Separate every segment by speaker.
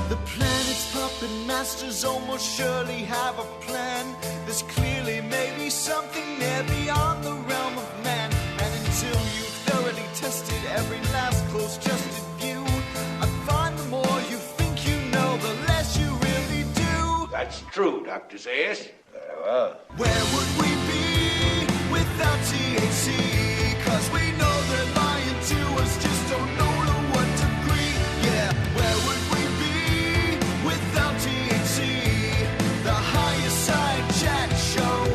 Speaker 1: The planet's puppet masters almost surely have a plan. There's clearly maybe something there beyond the realm of man. And until you've thoroughly tested every last close-trusted view, I find the more you think you know, the less you really do.
Speaker 2: That's true, Dr. Zayas. Very well.
Speaker 1: Where would we be without THC? 'Cause we know they're lying to us, just don't know to what degree. Yeah, where would we be without THC? The Higher Side Chat Show,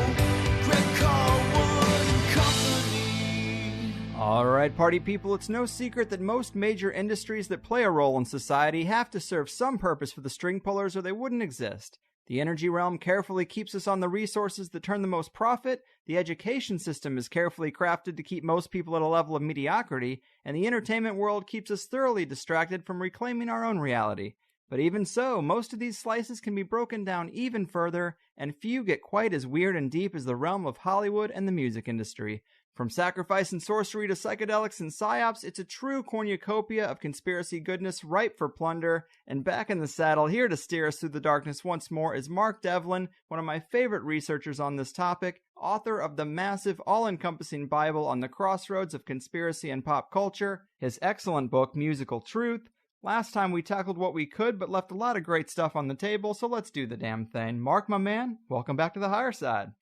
Speaker 1: Greg Carlwood and Company.
Speaker 3: All right, party people, it's no secret that most major industries that play a role in society have to serve some purpose for the string pullers or they wouldn't exist. The energy realm carefully keeps us on the resources that turn the most profit, the education system is carefully crafted to keep most people at a level of mediocrity, and the entertainment world keeps us thoroughly distracted from reclaiming our own reality. But even so, most of these slices can be broken down even further, and few get quite as weird and deep as the realm of Hollywood and the music industry. From sacrifice and sorcery to psychedelics and psyops, it's a true cornucopia of conspiracy goodness ripe for plunder. And back in the saddle, here to steer us through the darkness once more, is Mark Devlin, one of my favorite researchers on this topic, author of the massive, all-encompassing Bible on the crossroads of conspiracy and pop culture, his excellent book, Musical Truth. Last time we tackled what we could, but left a lot of great stuff on the table, so let's do the damn thing. Mark, my man, welcome back to the Higher Side.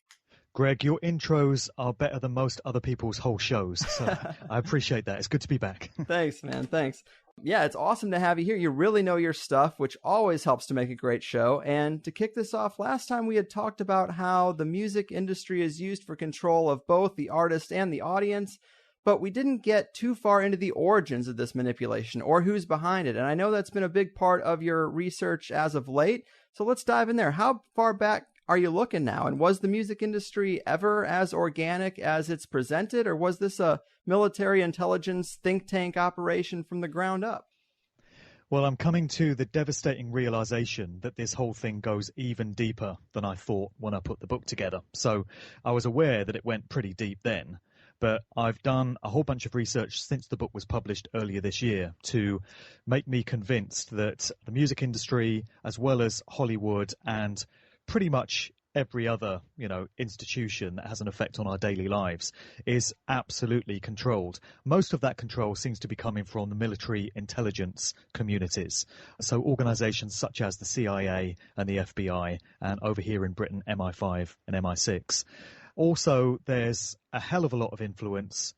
Speaker 4: Greg, your intros are better than most other people's whole shows, so I appreciate that. It's good to be back.
Speaker 3: Thanks, man. Thanks. Yeah, it's awesome to have you here. You really know your stuff, which always helps to make a great show. And to kick this off, last time we had talked about how the music industry is used for control of both the artist and the audience, but we didn't get too far into the origins of this manipulation or who's behind it. And I know that's been a big part of your research as of late. So let's dive in there. How far back are you looking now? And was the music industry ever as organic as it's presented, or was this a military intelligence think tank operation from the ground up?
Speaker 4: Well, I'm coming to the devastating realization that this whole thing goes even deeper than I thought when I put the book together. So I was aware that it went pretty deep then, but I've done a whole bunch of research since the book was published earlier this year to make me convinced that the music industry, as well as Hollywood and pretty much every other, institution that has an effect on our daily lives, is absolutely controlled. Most of that control seems to be coming from the military intelligence communities. So organizations such as the CIA and the FBI, and over here in Britain, MI5 and MI6. Also, there's a hell of a lot of influence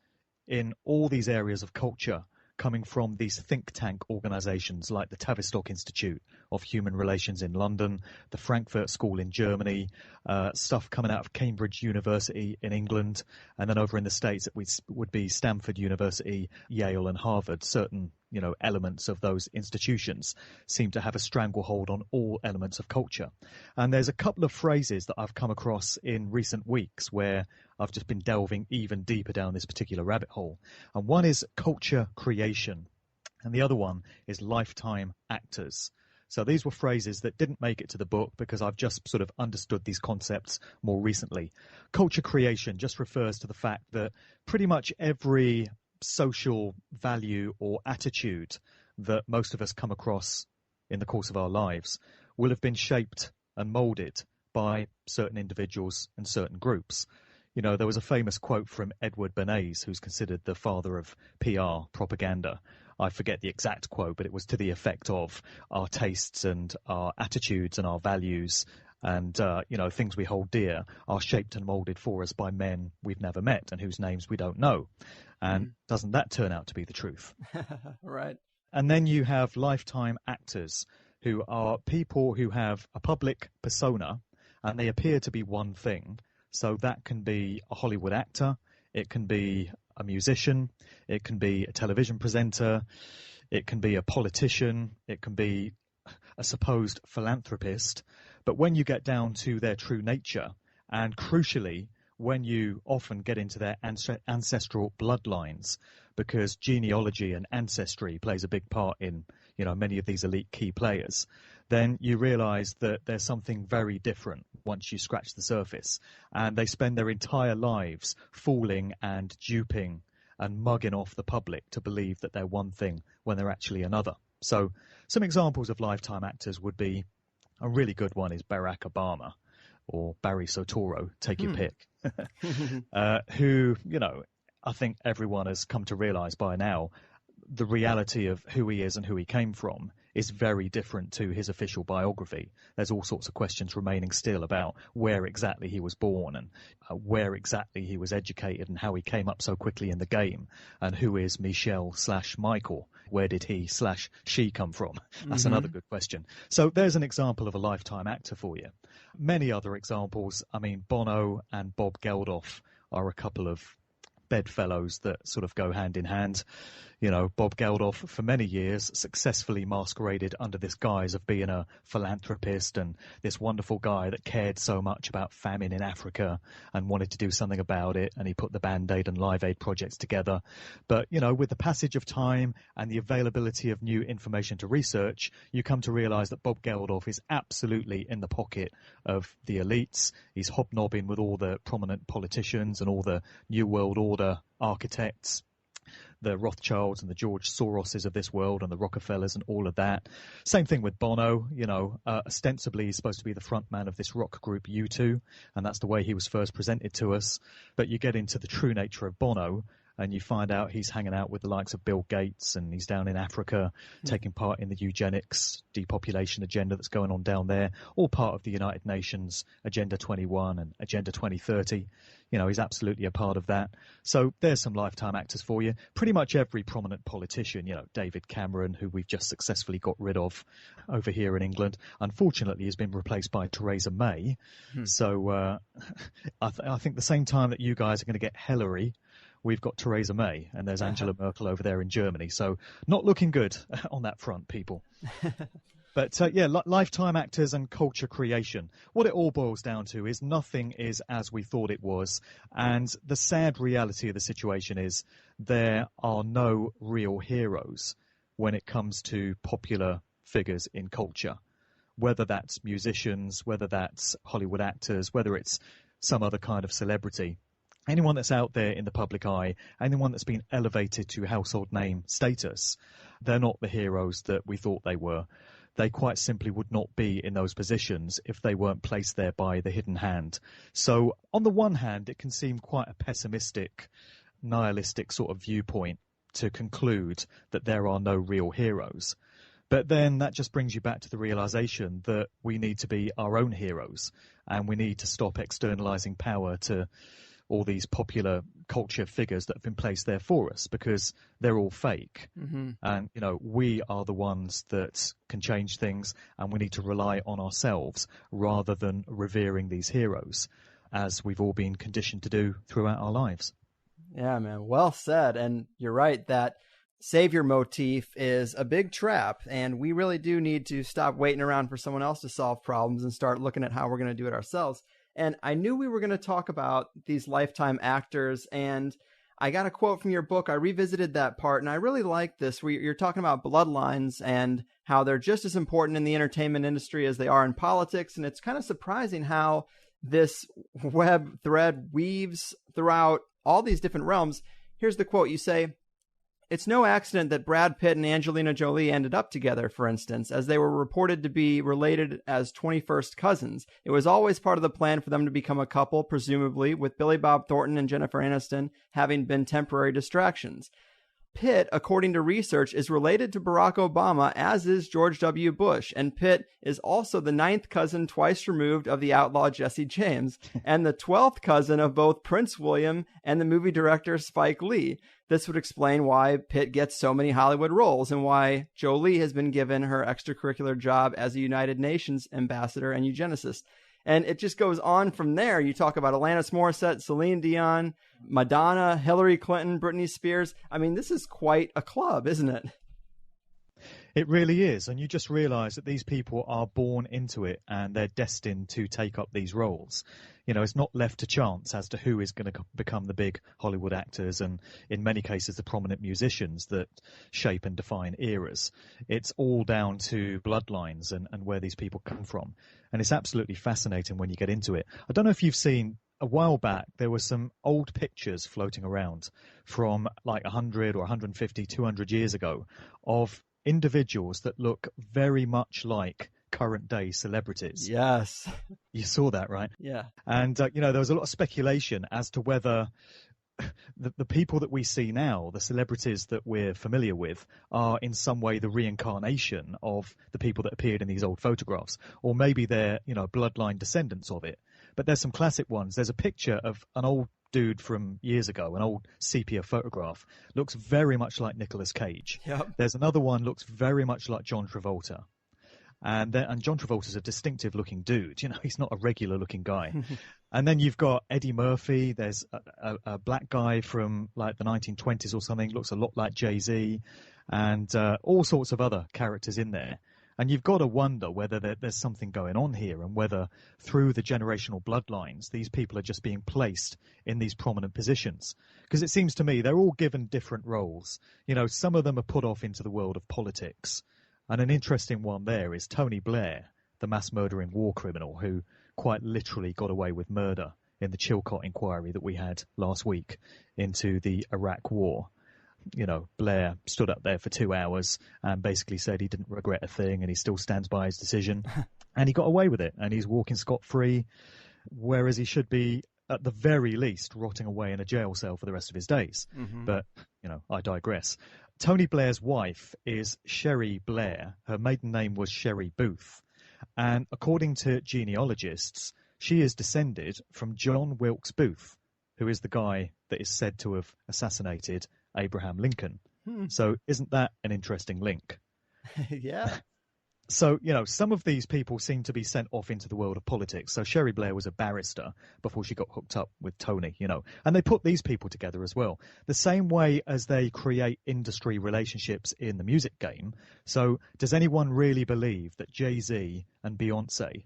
Speaker 4: in all these areas of culture coming from these think tank organizations like the Tavistock Institute of Human Relations in London, the Frankfurt School in Germany, stuff coming out of Cambridge University in England, and then over in the States it would be Stanford University, Yale and Harvard. Certain elements of those institutions seem to have a stranglehold on all elements of culture. And there's a couple of phrases that I've come across in recent weeks where I've just been delving even deeper down this particular rabbit hole. And one is culture creation, and the other one is lifetime actors. So these were phrases that didn't make it to the book because I've just sort of understood these concepts more recently. Culture creation just refers to the fact that pretty much every social value or attitude that most of us come across in the course of our lives will have been shaped and molded by certain individuals and certain groups. There was a famous quote from Edward Bernays, who's considered the father of PR propaganda. I forget the exact quote, but it was to the effect of our tastes and our attitudes and our values and, things we hold dear are shaped and molded for us by men we've never met and whose names we don't know. And doesn't that turn out to be the truth?
Speaker 3: Right.
Speaker 4: And then you have lifetime actors, who are people who have a public persona and they appear to be one thing. So that can be a Hollywood actor, it can be a musician, it can be a television presenter, it can be a politician, it can be a supposed philanthropist. But when you get down to their true nature, and crucially, when you often get into their ancestral bloodlines, because genealogy and ancestry plays a big part in, many of these elite key players, then you realize that there's something very different once you scratch the surface. And they spend their entire lives fooling and duping and mugging off the public to believe that they're one thing when they're actually another. So some examples of lifetime actors would be, a really good one is Barack Obama or Barry Soetoro, take your pick, who, I think everyone has come to realize by now the reality of who he is and who he came from is very different to his official biography. There's all sorts of questions remaining still about where exactly he was born and where exactly he was educated and how he came up so quickly in the game, and who is Michelle/Michael. Where did he/she come from? That's another good question. So there's an example of a lifetime actor for you. Many other examples. I mean, Bono and Bob Geldof are a couple of bedfellows that sort of go hand in hand. Bob Geldof for many years successfully masqueraded under this guise of being a philanthropist and this wonderful guy that cared so much about famine in Africa and wanted to do something about it, and he put the Band-Aid and Live Aid projects together. But, with the passage of time and the availability of new information to research, you come to realize that Bob Geldof is absolutely in the pocket of the elites. He's hobnobbing with all the prominent politicians and all the New World Order architects, the Rothschilds and the George Soroses of this world and the Rockefellers and all of that. Same thing with Bono. Ostensibly he's supposed to be the front man of this rock group U2, and that's the way he was first presented to us. But you get into the true nature of Bono, and you find out he's hanging out with the likes of Bill Gates, and he's down in Africa taking part in the eugenics depopulation agenda that's going on down there, all part of the United Nations Agenda 21 and Agenda 2030. He's absolutely a part of that. So there's some lifetime actors for you. Pretty much every prominent politician, David Cameron, who we've just successfully got rid of over here in England, unfortunately has been replaced by Theresa May. So I think the same time that you guys are going to get Hillary, we've got Theresa May, and there's Angela Merkel over there in Germany. So not looking good on that front, people. But lifetime actors and culture creation. What it all boils down to is nothing is as we thought it was. And the sad reality of the situation is there are no real heroes when it comes to popular figures in culture, whether that's musicians, whether that's Hollywood actors, whether it's some other kind of celebrity. Anyone that's out there in the public eye, anyone that's been elevated to household name status, they're not the heroes that we thought they were. They quite simply would not be in those positions if they weren't placed there by the hidden hand. So on the one hand, it can seem quite a pessimistic, nihilistic sort of viewpoint to conclude that there are no real heroes. But then that just brings you back to the realization that we need to be our own heroes, and we need to stop externalizing power to all these popular culture figures that have been placed there for us, because they're all fake. And, we are the ones that can change things, and we need to rely on ourselves rather than revering these heroes, as we've all been conditioned to do throughout our lives.
Speaker 3: Yeah, man. Well said. And you're right, that savior motif is a big trap, and we really do need to stop waiting around for someone else to solve problems and start looking at how we're going to do it ourselves. And I knew we were going to talk about these lifetime actors, and I got a quote from your book. I revisited that part, and I really like this, where you're talking about bloodlines and how they're just as important in the entertainment industry as they are in politics. And it's kind of surprising how this web thread weaves throughout all these different realms. Here's the quote. You say, "It's no accident that Brad Pitt and Angelina Jolie ended up together, for instance, as they were reported to be related as 21st cousins. It was always part of the plan for them to become a couple, presumably, with Billy Bob Thornton and Jennifer Aniston having been temporary distractions. Pitt, according to research, is related to Barack Obama, as is George W. Bush, and Pitt is also the 9th cousin twice removed of the outlaw Jesse James, and the 12th cousin of both Prince William and the movie director Spike Lee. This would explain why Pitt gets so many Hollywood roles, and why Jolie has been given her extracurricular job as a United Nations ambassador and eugenicist." And it just goes on from there. You talk about Alanis Morissette, Celine Dion, Madonna, Hillary Clinton, Britney Spears. I mean, this is quite a club, isn't it?
Speaker 4: It really is. And you just realize that these people are born into it, and they're destined to take up these roles. It's not left to chance as to who is going to become the big Hollywood actors, and in many cases the prominent musicians that shape and define eras. It's all down to bloodlines and where these people come from. And it's absolutely fascinating when you get into it. I don't know if you've seen, a while back, there were some old pictures floating around from like 100 or 150, 200 years ago of individuals that look very much like current day celebrities.
Speaker 3: Yes.
Speaker 4: You saw that, right?
Speaker 3: Yeah.
Speaker 4: And, there was a lot of speculation as to whether the people that we see now, the celebrities that we're familiar with, are in some way the reincarnation of the people that appeared in these old photographs. Or maybe they're, bloodline descendants of it. But there's some classic ones. There's a picture of an old dude from years ago, an old sepia photograph. Looks very much like Nicolas Cage.
Speaker 3: Yep.
Speaker 4: There's another one, looks very much like John Travolta. And John Travolta's a distinctive looking dude. He's not a regular looking guy. And then you've got Eddie Murphy. There's a black guy from like the 1920s or something. Looks a lot like Jay-Z, and all sorts of other characters in there. And you've got to wonder whether there's something going on here, and whether through the generational bloodlines, these people are just being placed in these prominent positions. Because it seems to me they're all given different roles. Some of them are put off into the world of politics. And an interesting one there is Tony Blair, the mass murdering war criminal who quite literally got away with murder in the Chilcot inquiry that we had last week into the Iraq war. Blair stood up there for 2 hours and basically said he didn't regret a thing, and he still stands by his decision. And he got away with it, and he's walking scot-free, whereas he should be, at the very least, rotting away in a jail cell for the rest of his days. Mm-hmm. But, I digress. Tony Blair's wife is Sherry Blair. Her maiden name was Sherry Booth. And according to genealogists, she is descended from John Wilkes Booth, who is the guy that is said to have assassinated Abraham Lincoln. So isn't that an interesting link?
Speaker 3: Yeah.
Speaker 4: So, some of these people seem to be sent off into the world of politics. So Sherry Blair was a barrister before she got hooked up with Tony, and they put these people together as well. The same way as they create industry relationships in the music game. So does anyone really believe that Jay-Z and Beyonce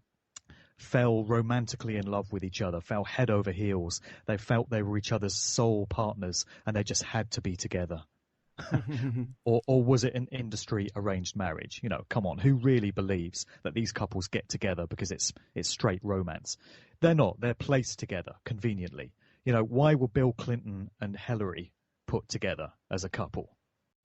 Speaker 4: fell romantically in love with each other, fell head over heels? They felt they were each other's soul partners and they just had to be together. or was it an industry arranged marriage? Come on, who really believes that these couples get together because it's straight romance? They're not. They're placed together conveniently. Why were Bill Clinton and Hillary put together as a couple?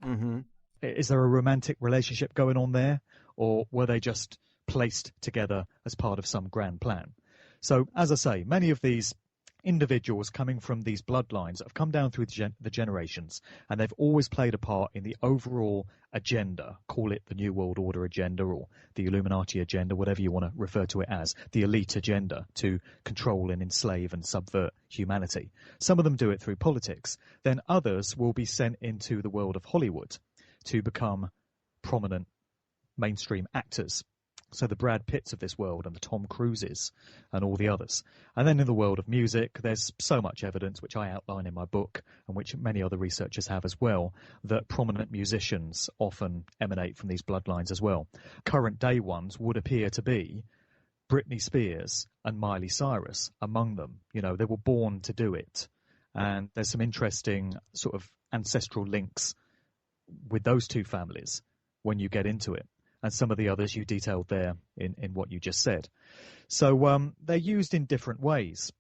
Speaker 4: Mm-hmm. Is there a romantic relationship going on there, or were they just placed together as part of some grand plan? So, as I say, many of these individuals coming from these bloodlines that have come down through the generations, and they've always played a part in the overall agenda. Call it the New World Order agenda or the Illuminati agenda, whatever you want to refer to it as, the elite agenda to control and enslave and subvert humanity. Some of them do it through politics. Then others will be sent into the world of Hollywood to become prominent mainstream actors. So the Brad Pitts of this world and the Tom Cruises and all the others. And then in the world of music, there's so much evidence, which I outline in my book and which many other researchers have as well, that prominent musicians often emanate from these bloodlines as well. Current day ones would appear to be Britney Spears and Miley Cyrus among them. They were born to do it. And there's some interesting sort of ancestral links with those two families when you get into it. And some of the others you detailed there in what you just said. So they're used in different ways.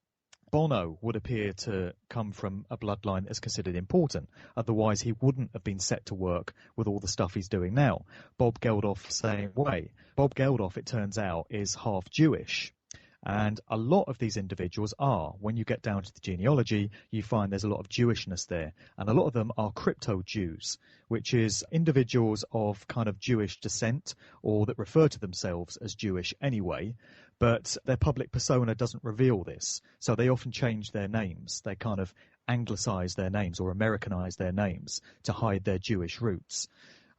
Speaker 4: Bono would appear to come from a bloodline that's considered important. Otherwise, he wouldn't have been set to work with all the stuff he's doing now. Bob Geldof, same way. Bob Geldof, it turns out, is half Jewish. And a lot of these individuals are. When you get down to the genealogy, you find there's a lot of Jewishness there. And a lot of them are crypto-Jews, which is individuals of kind of Jewish descent or that refer to themselves as Jewish anyway, but their public persona doesn't reveal this. So they often change their names. They kind of anglicize their names or Americanize their names to hide their Jewish roots.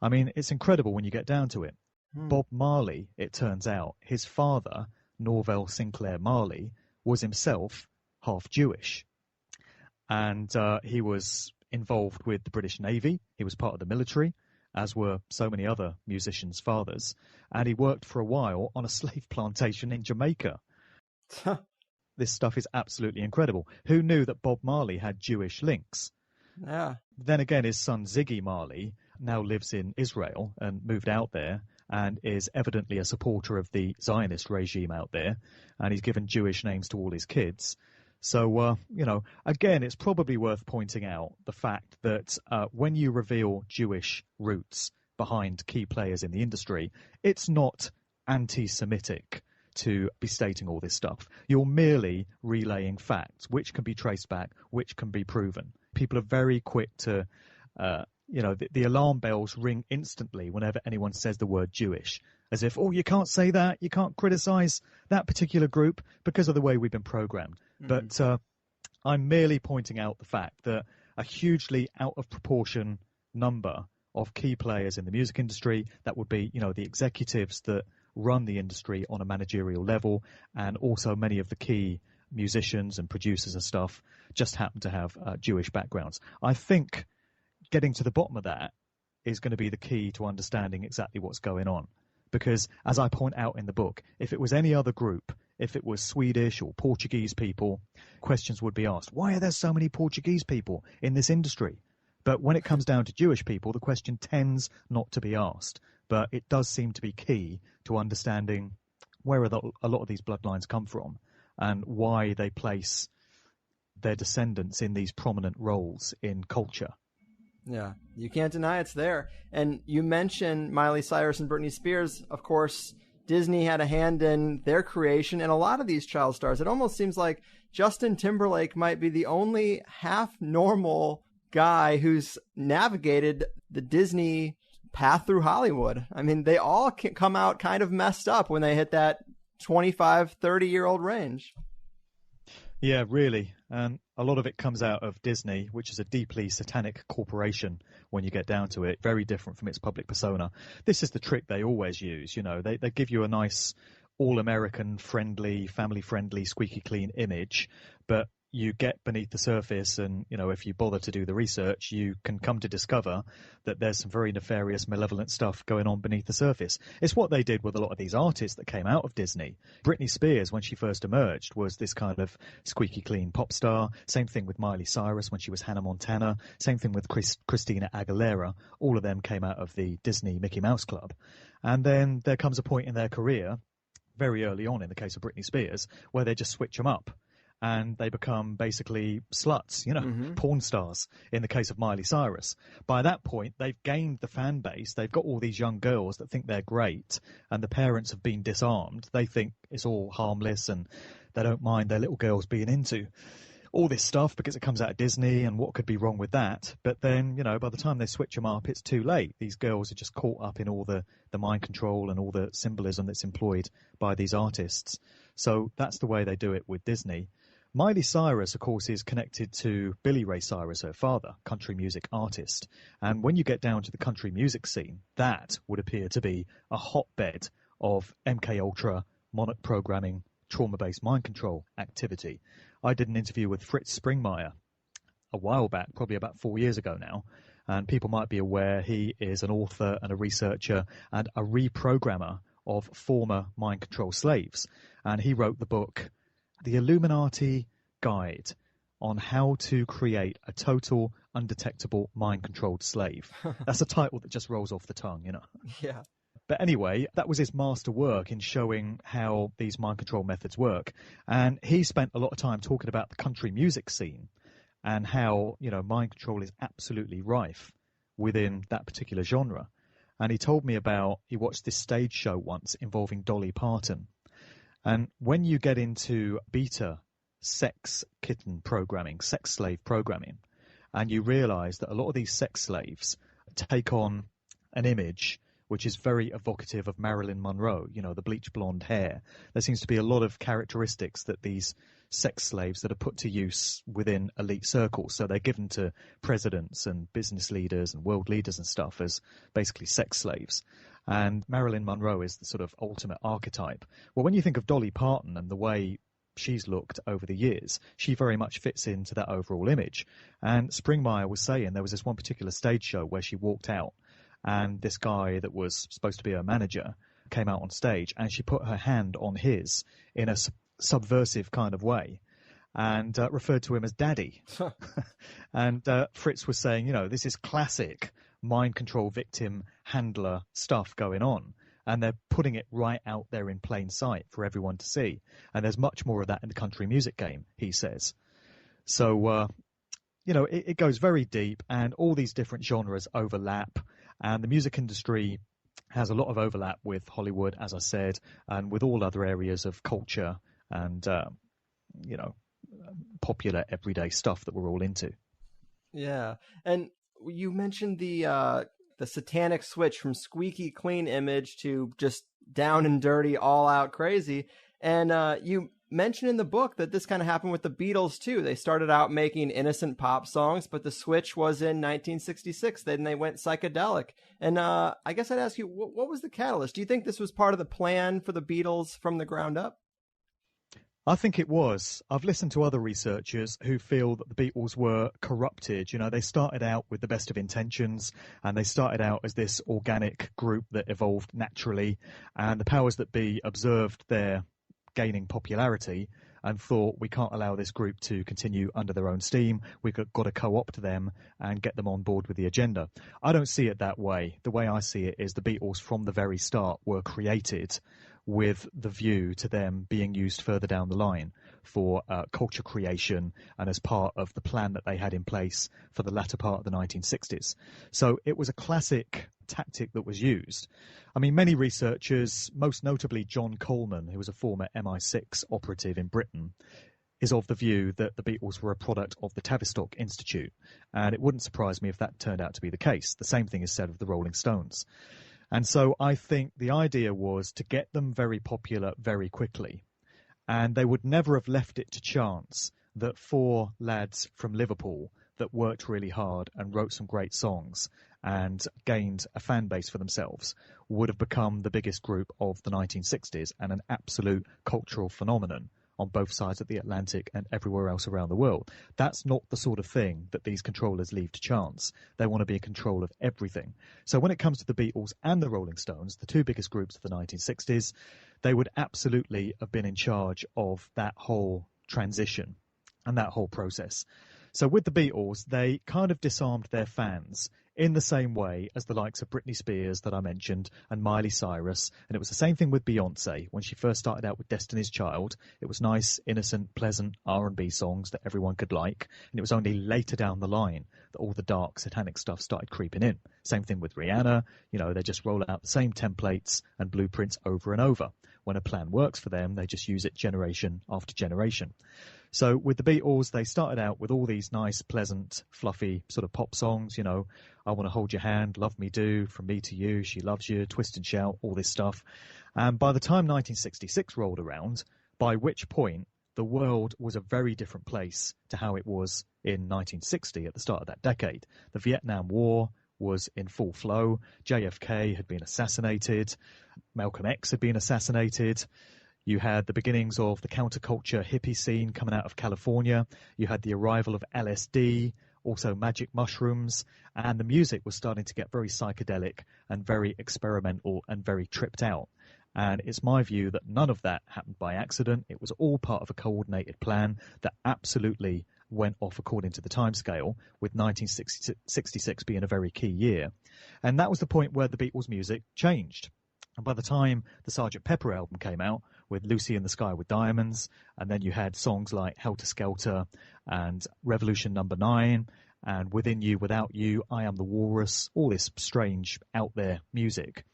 Speaker 4: I mean, it's incredible when you get down to it. Bob Marley, it turns out, his father, Norvell Sinclair Marley, was himself half Jewish. And he was involved with the British Navy. He was part of the military, as were so many other musicians' fathers. And he worked for a while on a slave plantation in Jamaica. This stuff is absolutely incredible. Who knew that Bob Marley had Jewish links?
Speaker 3: Yeah.
Speaker 4: Then again, his son Ziggy Marley now lives in Israel and moved out there and is evidently a supporter of the Zionist regime out there. And he's given Jewish names to all his kids. So, again, it's probably worth pointing out the fact that when you reveal Jewish roots behind key players in the industry, it's not anti-Semitic to be stating all this stuff. You're merely relaying facts, which can be traced back, which can be proven. People are very quick to, the alarm bells ring instantly whenever anyone says the word Jewish, as if, oh, you can't say that, you can't criticize that particular group because of the way we've been programmed. But I'm merely pointing out the fact that a hugely out of proportion number of key players in the music industry, that would be, the executives that run the industry on a managerial level, and also many of the key musicians and producers and stuff just happen to have Jewish backgrounds. I think getting to the bottom of that is going to be the key to understanding exactly what's going on. Because, as I point out in the book, if it was any other group, if it was Swedish or Portuguese people, questions would be asked, why are there so many Portuguese people in this industry? But when it comes down to Jewish people, the question tends not to be asked. But it does seem to be key to understanding where a lot of these bloodlines come from and why they place their descendants in these prominent roles in culture.
Speaker 3: Yeah, you can't deny it's there. And you mentioned Miley Cyrus and Britney Spears. Of course, Disney had a hand in their creation, and a lot of these child stars. It almost seems like Justin Timberlake might be the only half-normal guy who's navigated the Disney path through Hollywood. I mean, they all can come out kind of messed up when they hit that 25, 30-year-old range.
Speaker 4: Yeah, really. And a lot of it comes out of Disney, which is a deeply satanic corporation when you get down to it, very different from its public persona. This is the trick they always use. They give you a nice all-American friendly, family-friendly, squeaky clean image, but you get beneath the surface and, if you bother to do the research, you can come to discover that there's some very nefarious, malevolent stuff going on beneath the surface. It's what they did with a lot of these artists that came out of Disney. Britney Spears, when she first emerged, was this kind of squeaky clean pop star. Same thing with Miley Cyrus when she was Hannah Montana. Same thing with Christina Aguilera. All of them came out of the Disney Mickey Mouse Club. And then there comes a point in their career, very early on in the case of Britney Spears, where they just switch them up. And they become basically sluts, porn stars in the case of Miley Cyrus. By that point, they've gained the fan base. They've got all these young girls that think they're great, and the parents have been disarmed. They think it's all harmless, and they don't mind their little girls being into all this stuff because it comes out of Disney, and what could be wrong with that? But then, by the time they switch them up, it's too late. These girls are just caught up in all the mind control and all the symbolism that's employed by these artists. So that's the way they do it with Disney. Miley Cyrus, of course, is connected to Billy Ray Cyrus, her father, country music artist. And when you get down to the country music scene, that would appear to be a hotbed of MKUltra, monarch programming, trauma-based mind control activity. I did an interview with Fritz Springmeier a while back, probably about 4 years ago now, and people might be aware he is an author and a researcher and a reprogrammer of former mind control slaves. And he wrote the book The Illuminati Guide on How to Create a Total Undetectable Mind-Controlled Slave. That's a title that just rolls off the tongue,
Speaker 3: Yeah.
Speaker 4: But anyway, that was his master work in showing how these mind control methods work. And he spent a lot of time talking about the country music scene and how, mind control is absolutely rife within that particular genre. And he told me he watched this stage show once involving Dolly Parton. And when you get into beta sex kitten programming, sex slave programming, and you realize that a lot of these sex slaves take on an image which is very evocative of Marilyn Monroe, the bleach blonde hair. There seems to be a lot of characteristics that these sex slaves that are put to use within elite circles. So they're given to presidents and business leaders and world leaders and stuff as basically sex slaves. And Marilyn Monroe is the sort of ultimate archetype. Well, when you think of Dolly Parton and the way she's looked over the years, she very much fits into that overall image. And Springmeier was saying there was this one particular stage show where she walked out, and this guy that was supposed to be her manager came out on stage, and she put her hand on his in a subversive kind of way and referred to him as daddy. And Fritz was saying, this is classic mind control victim handler stuff going on. And they're putting it right out there in plain sight for everyone to see. And there's much more of that in the country music game, he says. So, it goes very deep, and all these different genres overlap. And the music industry has a lot of overlap with Hollywood, as I said, and with all other areas of culture and, popular everyday stuff that we're all into.
Speaker 3: Yeah. And you mentioned the satanic switch from squeaky clean image to just down and dirty, all out crazy. And you mentioned in the book that this kind of happened with the Beatles too. They started out making innocent pop songs, but the switch was in 1966. Then they went psychedelic. And I guess I'd ask you, what was the catalyst? Do you think this was part of the plan for the Beatles from the ground up?
Speaker 4: I think it was. I've listened to other researchers who feel that the Beatles were corrupted. You know, they started out with the best of intentions, and they started out as this organic group that evolved naturally, and the powers that be observed their gaining popularity and thought, we can't allow this group to continue under their own steam. We've got to co-opt them and get them on board with the agenda. I don't see it that way. The way I see it is the Beatles from the very start were created with the view to them being used further down the line for culture creation and as part of the plan that they had in place for the latter part of the 1960s. So it was a classic tactic that was used. I mean, many researchers, most notably John Coleman, who was a former MI6 operative in Britain, is of the view that the Beatles were a product of the Tavistock Institute. And it wouldn't surprise me if that turned out to be the case. The same thing is said of the Rolling Stones. And so I think the idea was to get them very popular very quickly. And they would never have left it to chance that four lads from Liverpool that worked really hard and wrote some great songs and gained a fan base for themselves would have become the biggest group of the 1960s and an absolute cultural phenomenon on both sides of the Atlantic and everywhere else around the world. That's not the sort of thing that these controllers leave to chance. They want to be in control of everything. So when it comes to the Beatles and the Rolling Stones, the two biggest groups of the 1960s, they would absolutely have been in charge of that whole transition and that whole process. So with the Beatles, they kind of disarmed their fans in the same way as the likes of Britney Spears that I mentioned and Miley Cyrus. And it was the same thing with Beyonce. When she first started out with Destiny's Child, it was nice, innocent, pleasant R&B songs that everyone could like. And it was only later down the line that all the dark, satanic stuff started creeping in. Same thing with Rihanna. You know, they just roll out the same templates and blueprints over and over. When a plan works for them, they just use it generation after generation. So with the Beatles, they started out with all these nice, pleasant, fluffy sort of pop songs, you know, I Want to Hold Your Hand, Love Me Do, From Me to You, She Loves You, Twist and Shout, all this stuff. And by the time 1966 rolled around, by which point the world was a very different place to how it was in 1960 at the start of that decade. The Vietnam War was in full flow. JFK had been assassinated. Malcolm X had been assassinated. You had the beginnings of the counterculture hippie scene coming out of California. You had the arrival of LSD, also magic mushrooms, and the music was starting to get very psychedelic and very experimental and very tripped out. And it's my view that none of that happened by accident. It was all part of a coordinated plan that absolutely went off according to the timescale, with 1966 being a very key year. And that was the point where the Beatles' music changed. And by the time the Sgt. Pepper album came out, with Lucy in the Sky with Diamonds, and then you had songs like Helter Skelter and Revolution Number 9, and Within You, Without You, I Am the Walrus, all this strange, out there music.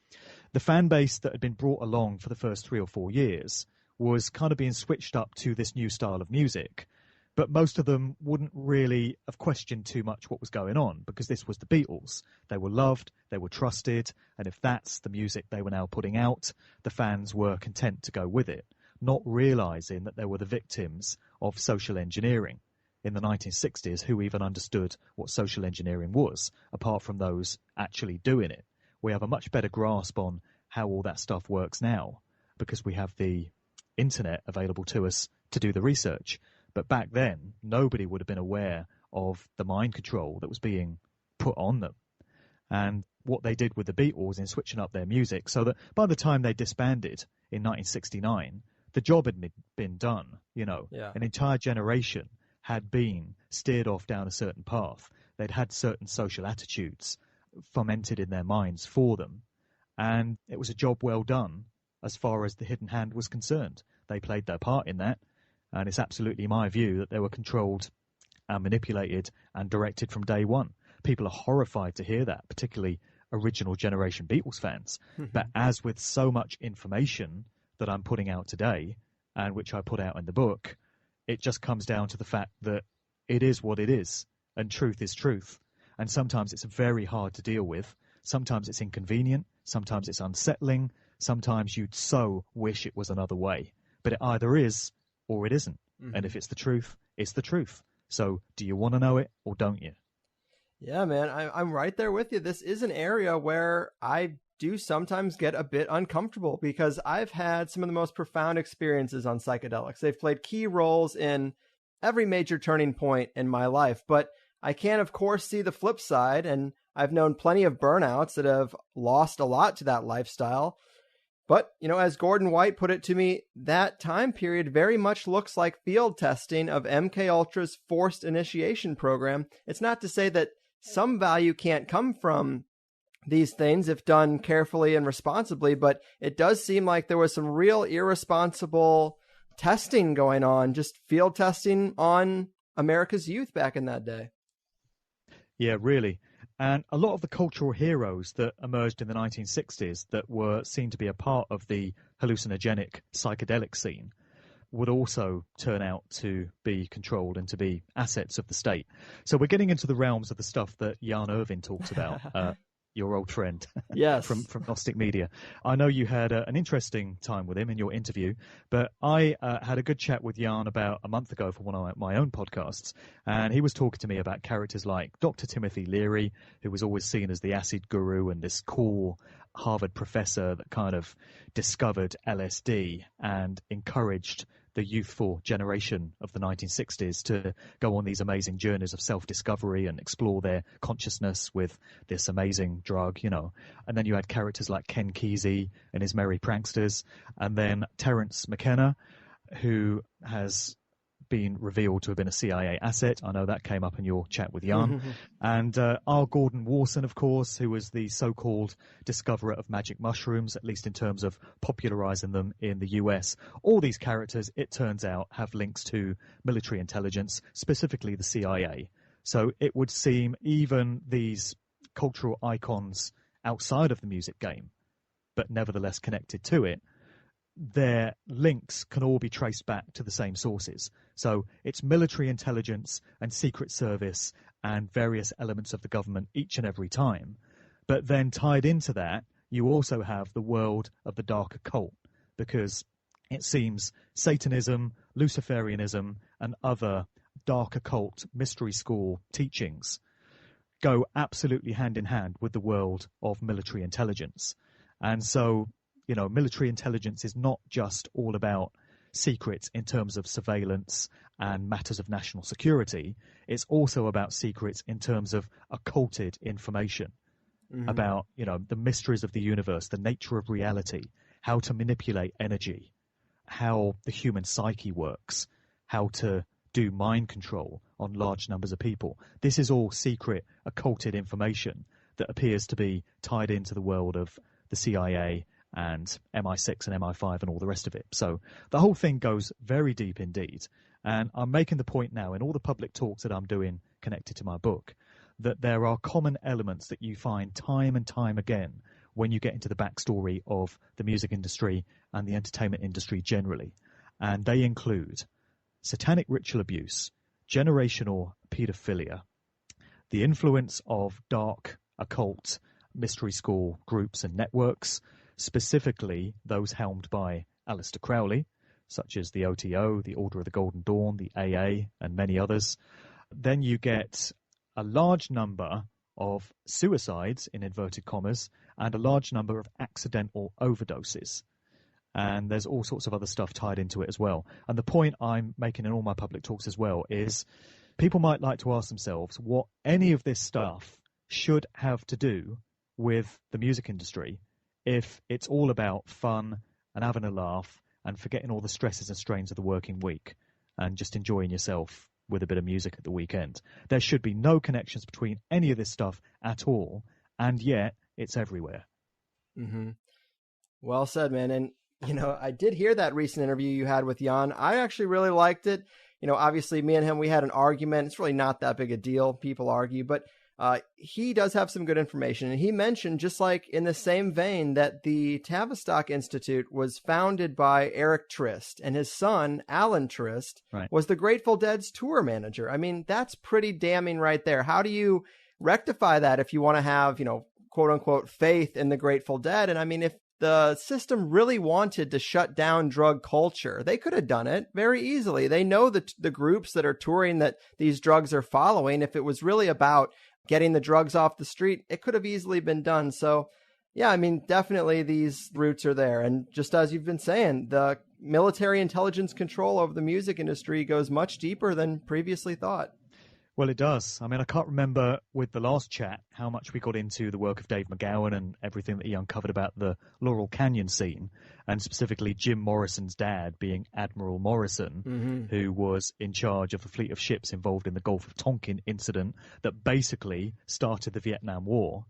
Speaker 4: The fan base that had been brought along for the first 3 or 4 years was kind of being switched up to this new style of music. But most of them wouldn't really have questioned too much what was going on, because this was the Beatles. They were loved, they were trusted, and if that's the music they were now putting out, the fans were content to go with it, not realizing that they were the victims of social engineering. In the 1960s, who even understood what social engineering was, apart from those actually doing it? We have a much better grasp on how all that stuff works now, because we have the internet available to us to do the research. But back then, nobody would have been aware of the mind control that was being put on them. And what they did with the Beatles in switching up their music, so that by the time they disbanded in 1969, the job had been done. You know, An entire generation had been steered off down a certain path. They'd had certain social attitudes fomented in their minds for them. And it was a job well done as far as the hidden hand was concerned. They played their part in that. And it's absolutely my view that they were controlled and manipulated and directed from day one. People are horrified to hear that, particularly original generation Beatles fans. But as with so much information that I'm putting out today, and which I put out in the book, it just comes down to the fact that it is what it is, and truth is truth. And sometimes it's very hard to deal with. Sometimes it's inconvenient. Sometimes it's unsettling. Sometimes you'd so wish it was another way. But it either is or it isn't. And if it's the truth, it's the truth. So do you want to know it or don't you?
Speaker 3: Yeah, man, I'm right there with you. This is an area where I do sometimes get a bit uncomfortable because I've had some of the most profound experiences on psychedelics. They've played key roles in every major turning point in my life, but I can, of course, see the flip side, and I've known plenty of burnouts that have lost a lot to that lifestyle. But, as Gordon White put it to me, that time period very much looks like field testing of MK Ultra's forced initiation program. It's not to say that some value can't come from these things if done carefully and responsibly, but it does seem like there was some real irresponsible testing going on, just field testing on America's youth back in that day.
Speaker 4: Yeah, really. And a lot of the cultural heroes that emerged in the 1960s that were seen to be a part of the hallucinogenic psychedelic scene would also turn out to be controlled and to be assets of the state. So we're getting into the realms of the stuff that Jan Irvin talks about, your old friend,
Speaker 3: yes,
Speaker 4: from Gnostic Media. I know you had an interesting time with him in your interview, but I had a good chat with Jan about a month ago for one of my own podcasts, and he was talking to me about characters like Dr. Timothy Leary, who was always seen as the acid guru and this cool Harvard professor that kind of discovered LSD and encouraged the youthful generation of the 1960s to go on these amazing journeys of self-discovery and explore their consciousness with this amazing drug, And then you had characters like Ken Kesey and his Merry Pranksters, and then Terence McKenna, who has been revealed to have been a CIA asset. I know that came up in your chat with Jan. And R. Gordon Warson, of course, who was the so-called discoverer of magic mushrooms, at least in terms of popularizing them in the US. All these characters, it turns out, have links to military intelligence, specifically the CIA. So it would seem even these cultural icons outside of the music game, but nevertheless connected to it, their links can all be traced back to the same sources. So it's military intelligence and secret service and various elements of the government each and every time. But then tied into that, you also have the world of the dark occult, because it seems Satanism, Luciferianism, and other dark occult mystery school teachings go absolutely hand in hand with the world of military intelligence. And so, military intelligence is not just all about secrets in terms of surveillance and matters of national security. It's also about secrets in terms of occulted information about, the mysteries of the universe, the nature of reality, how to manipulate energy, how the human psyche works, how to do mind control on large numbers of people. This is all secret, occulted information that appears to be tied into the world of the CIA and MI6 and MI5 and all the rest of it. So the whole thing goes very deep indeed. And I'm making the point now in all the public talks that I'm doing connected to my book that there are common elements that you find time and time again when you get into the backstory of the music industry and the entertainment industry generally. And they include satanic ritual abuse, generational pedophilia, the influence of dark occult mystery school groups and networks, specifically those helmed by Aleister Crowley, such as the OTO, the Order of the Golden Dawn, the AA, and many others. Then you get a large number of suicides, in inverted commas, and a large number of accidental overdoses. And there's all sorts of other stuff tied into it as well. And the point I'm making in all my public talks as well is people might like to ask themselves what any of this stuff should have to do with the music industry if it's all about fun and having a laugh and forgetting all the stresses and strains of the working week and just enjoying yourself with a bit of music at the weekend. There should be no connections between any of this stuff at all, and yet it's everywhere.
Speaker 3: Well said, man. And, I did hear that recent interview you had with Jan. I actually really liked it. Obviously me and him, we had an argument. It's really not that big a deal. People argue, but he does have some good information. And he mentioned, just like in the same vein, that the Tavistock Institute was founded by Eric Trist, and his son, Alan Trist, was the Grateful Dead's tour manager. I mean, that's pretty damning right there. How do you rectify that if you want to have, quote unquote, faith in the Grateful Dead? And I mean, if the system really wanted to shut down drug culture, they could have done it very easily. They know the groups that are touring that these drugs are following. If it was really about getting the drugs off the street, it could have easily been done. So, yeah, I mean, definitely these roots are there. And just as you've been saying, the military intelligence control over the music industry goes much deeper than previously thought.
Speaker 4: Well, it does. I mean, I can't remember with the last chat how much we got into the work of Dave McGowan and everything that he uncovered about the Laurel Canyon scene, and specifically Jim Morrison's dad being Admiral Morrison, who was in charge of the fleet of ships involved in the Gulf of Tonkin incident that basically started the Vietnam War.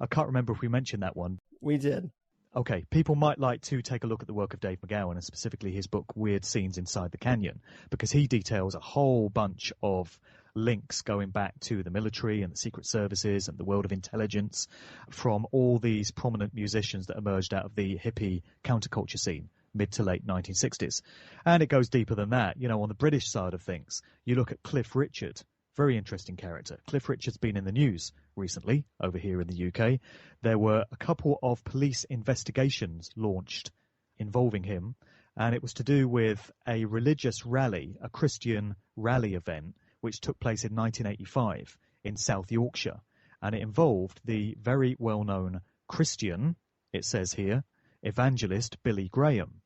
Speaker 4: I can't remember if we mentioned that one.
Speaker 3: We did.
Speaker 4: Okay, people might like to take a look at the work of Dave McGowan, and specifically his book Weird Scenes Inside the Canyon, because he details a whole bunch of links going back to the military and the secret services and the world of intelligence from all these prominent musicians that emerged out of the hippie counterculture scene, mid to late 1960s. And it goes deeper than that. On the British side of things, you look at Cliff Richard, very interesting character. Cliff Richard's been in the news recently over here in the UK. There were a couple of police investigations launched involving him, and it was to do with a religious rally, a Christian rally event, which took place in 1985 in South Yorkshire. And it involved the very well-known Christian, it says here, evangelist Billy Graham.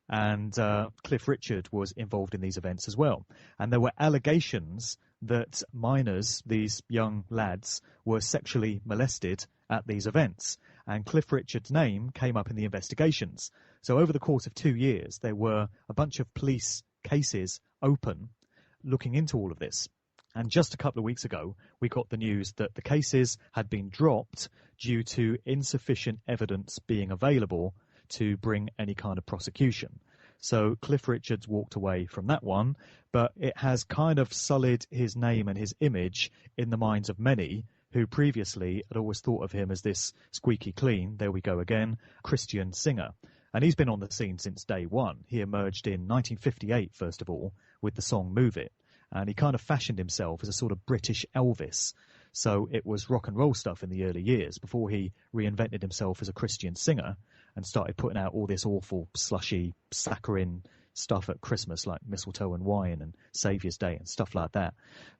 Speaker 4: And Cliff Richard was involved in these events as well. And there were allegations that minors, these young lads, were sexually molested at these events. And Cliff Richard's name came up in the investigations. So over the course of 2 years, there were a bunch of police cases open looking into all of this. And just a couple of weeks ago, we got the news that the cases had been dropped due to insufficient evidence being available to bring any kind of prosecution. So Cliff Richards walked away from that one, but it has kind of sullied his name and his image in the minds of many who previously had always thought of him as this squeaky clean, there we go again, Christian singer. And he's been on the scene since day one. He emerged in 1958, first of all, with the song Move It. And he kind of fashioned himself as a sort of British Elvis. So it was rock and roll stuff in the early years before he reinvented himself as a Christian singer and started putting out all this awful, slushy, saccharine stuff at Christmas, like Mistletoe and Wine and Saviour's Day and stuff like that.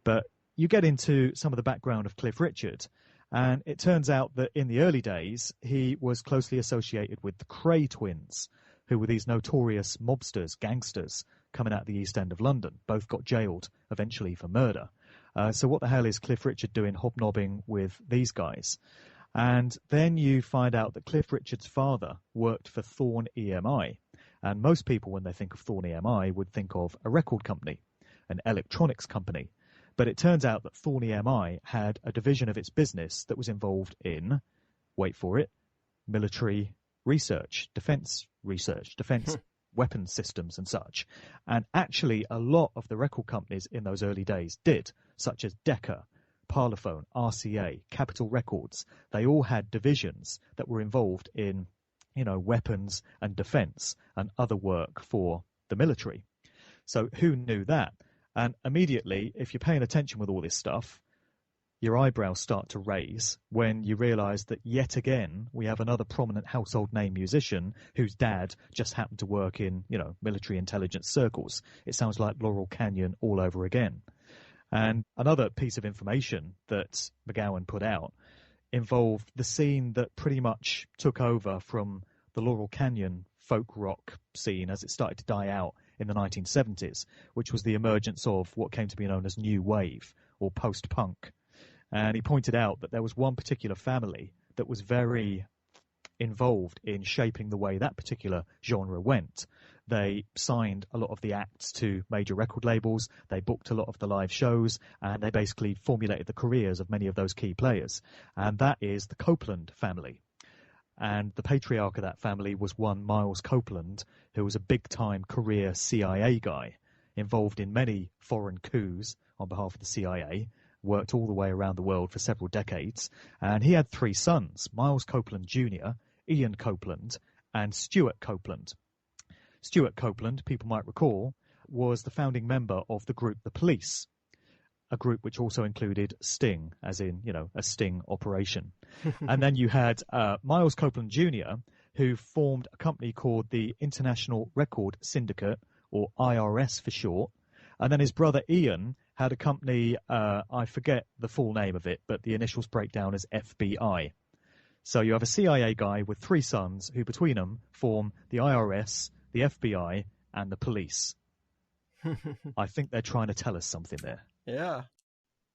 Speaker 4: But you get into some of the background of Cliff Richard, and it turns out that in the early days, he was closely associated with the Cray twins, who were these notorious mobsters, gangsters, coming out of the East End of London. Both got jailed eventually for murder. So what the hell is Cliff Richard doing hobnobbing with these guys? And then you find out that Cliff Richard's father worked for Thorn EMI. And most people, when they think of Thorn EMI, would think of a record company, an electronics company. But it turns out that Thorn EMI had a division of its business that was involved in, wait for it, military research, defense weapons systems and such. And actually a lot of the record companies in those early days did, such as Decca, Parlophone, RCA, Capitol Records. They all had divisions that were involved in, weapons and defense and other work for the military. So who knew that? And immediately, if you're paying attention with all this stuff, your eyebrows start to raise when you realize that yet again we have another prominent household name musician whose dad just happened to work in, military intelligence circles. It sounds like Laurel Canyon all over again. And another piece of information that McGowan put out involved the scene that pretty much took over from the Laurel Canyon folk rock scene as it started to die out in the 1970s, which was the emergence of what came to be known as new wave or post-punk. And he pointed out that there was one particular family that was very involved in shaping the way that particular genre went. They signed a lot of the acts to major record labels, they booked a lot of the live shows, and they basically formulated the careers of many of those key players. And that is the Copeland family. And the patriarch of that family was one Miles Copeland, who was a big-time career CIA guy, involved in many foreign coups on behalf of the CIA, worked all the way around the world for several decades, and he had 3 sons, Miles Copeland Jr., Ian Copeland, and Stuart Copeland. Stuart Copeland, people might recall, was the founding member of the group The Police, a group which also included Sting, as in, a sting operation. And then you had Miles Copeland Jr., who formed a company called the International Record Syndicate, or IRS for short. And then his brother Ian had a company, I forget the full name of it, but the initials break down as FBI. So you have a CIA guy with 3 sons who between them form the IRS, the FBI, and the police. I think they're trying to tell us something there.
Speaker 3: Yeah.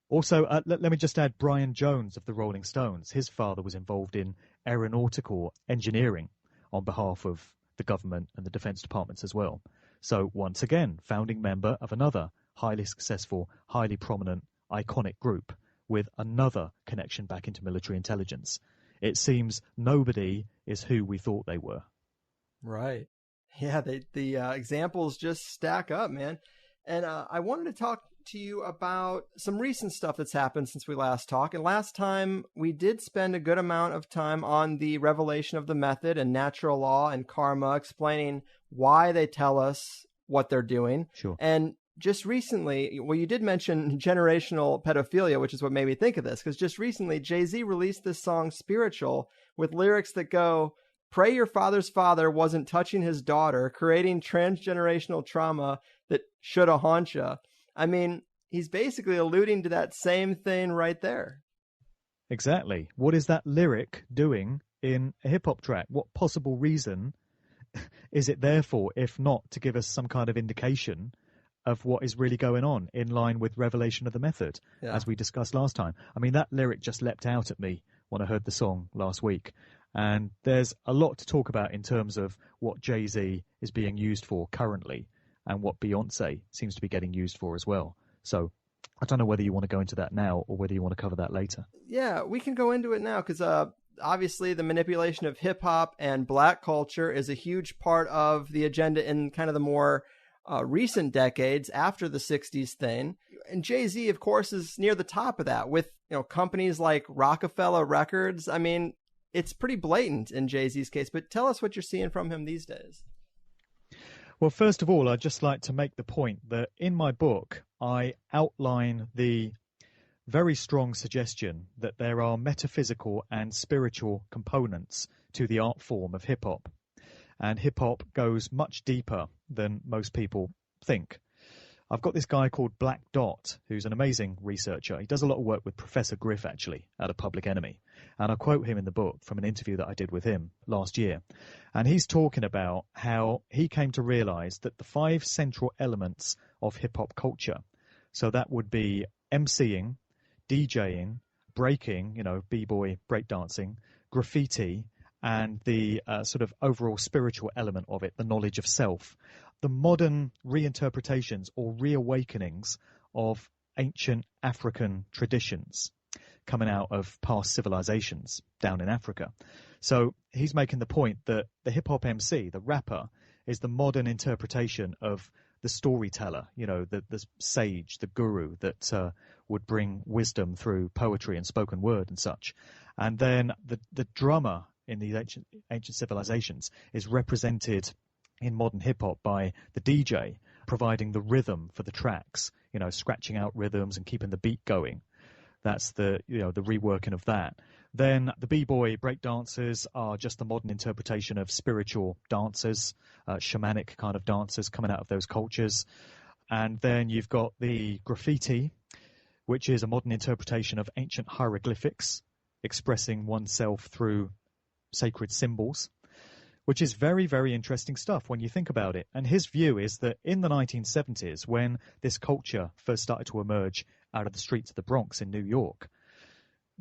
Speaker 4: Also, let me just add Brian Jones of the Rolling Stones. His father was involved in aeronautical engineering on behalf of the government and the defense departments as well. So once again, founding member of another highly successful, highly prominent, iconic group with another connection back into military intelligence. It seems nobody is who we thought they were.
Speaker 3: Right. Yeah, the examples just stack up, man. And I wanted to talk to you about some recent stuff that's happened since we last talked. And last time we did spend a good amount of time on the revelation of the method and natural law and karma, explaining why they tell us what they're doing.
Speaker 4: Sure.
Speaker 3: And just recently, well, you did mention generational pedophilia, which is what made me think of this, because just recently Jay-Z released this song Spiritual with lyrics that go, "Pray your father's father wasn't touching his daughter, creating transgenerational trauma that shoulda haunt ya." I mean, he's basically alluding to that same thing right there.
Speaker 4: Exactly. What is that lyric doing in a hip-hop track? What possible reason is it there for, if not to give us some kind of indication of what is really going on in line with revelation of the method, as we discussed last time? I mean, that lyric just leapt out at me when I heard the song last week. And there's a lot to talk about in terms of what Jay-Z is being used for currently and what Beyonce seems to be getting used for as well. So I don't know whether you want to go into that now or whether you want to cover that later.
Speaker 3: Yeah, we can go into it now because obviously the manipulation of hip-hop and black culture is a huge part of the agenda in kind of the more recent decades after the 60s thing. And Jay-Z, of course, is near the top of that with companies like Rockefeller Records. I mean, it's pretty blatant in Jay-Z's case, but tell us what you're seeing from him these days.
Speaker 4: Well, first of all, I'd just like to make the point that in my book, I outline the very strong suggestion that there are metaphysical and spiritual components to the art form of hip-hop. And hip-hop goes much deeper than most people think. I've got this guy called Black Dot, who's an amazing researcher. He does a lot of work with Professor Griff, actually, out of Public Enemy. And I quote him in the book from an interview that I did with him last year. And he's talking about how he came to realize that the 5 central elements of hip-hop culture, so that would be MCing, DJing, breaking, b-boy, breakdancing, graffiti, and the sort of overall spiritual element of it, the knowledge of self, the modern reinterpretations or reawakenings of ancient African traditions coming out of past civilizations down in Africa. So he's making the point that the hip-hop MC, the rapper, is the modern interpretation of the storyteller, the sage, the guru that would bring wisdom through poetry and spoken word and such. And then the drummer in these ancient civilizations is represented in modern hip-hop by the DJ providing the rhythm for the tracks, scratching out rhythms and keeping the beat going. That's the reworking of that. Then the b-boy breakdancers are just the modern interpretation of spiritual dancers, shamanic kind of dancers coming out of those cultures. And then you've got the graffiti, which is a modern interpretation of ancient hieroglyphics, expressing oneself through sacred symbols, which is very, very interesting stuff when you think about it. And his view is that in the 1970s, when this culture first started to emerge out of the streets of the Bronx in New York,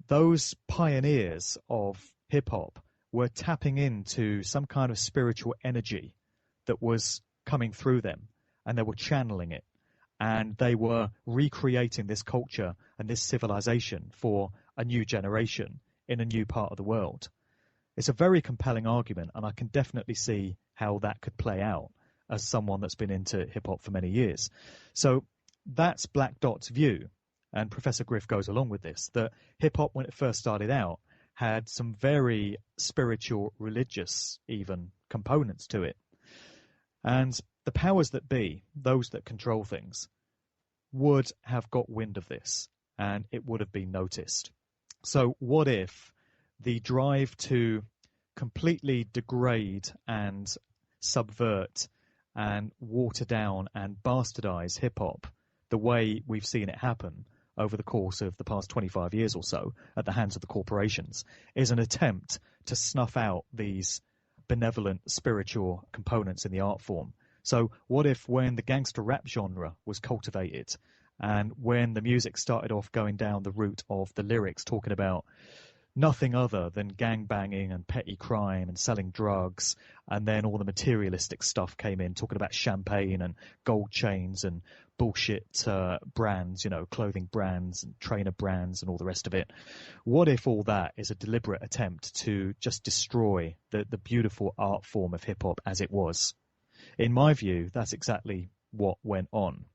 Speaker 4: those pioneers of hip-hop were tapping into some kind of spiritual energy that was coming through them, and they were channeling it, and they were recreating this culture and this civilization for a new generation in a new part of the world. It's a very compelling argument, and I can definitely see how that could play out as someone that's been into hip-hop for many years. So that's Black Dot's view. and Professor Griff goes along with this, that hip-hop, when it first started out, had some very spiritual, religious even components to it. And the powers that be, those that control things, would have got wind of this, and it would have been noticed. So what if the drive to completely degrade and subvert and water down and bastardize hip-hop the way we've seen it happen over the course of the past 25 years or so at the hands of the corporations is an attempt to snuff out these benevolent spiritual components in the art form? So what if when the gangster rap genre was cultivated and when the music started off going down the route of the lyrics talking about nothing other than gang banging and petty crime and selling drugs, and then all the materialistic stuff came in talking about champagne and gold chains and bullshit brands, clothing brands and trainer brands and all the rest of it? What if all that is a deliberate attempt to just destroy the beautiful art form of hip-hop as it was? In my view, that's exactly what went on.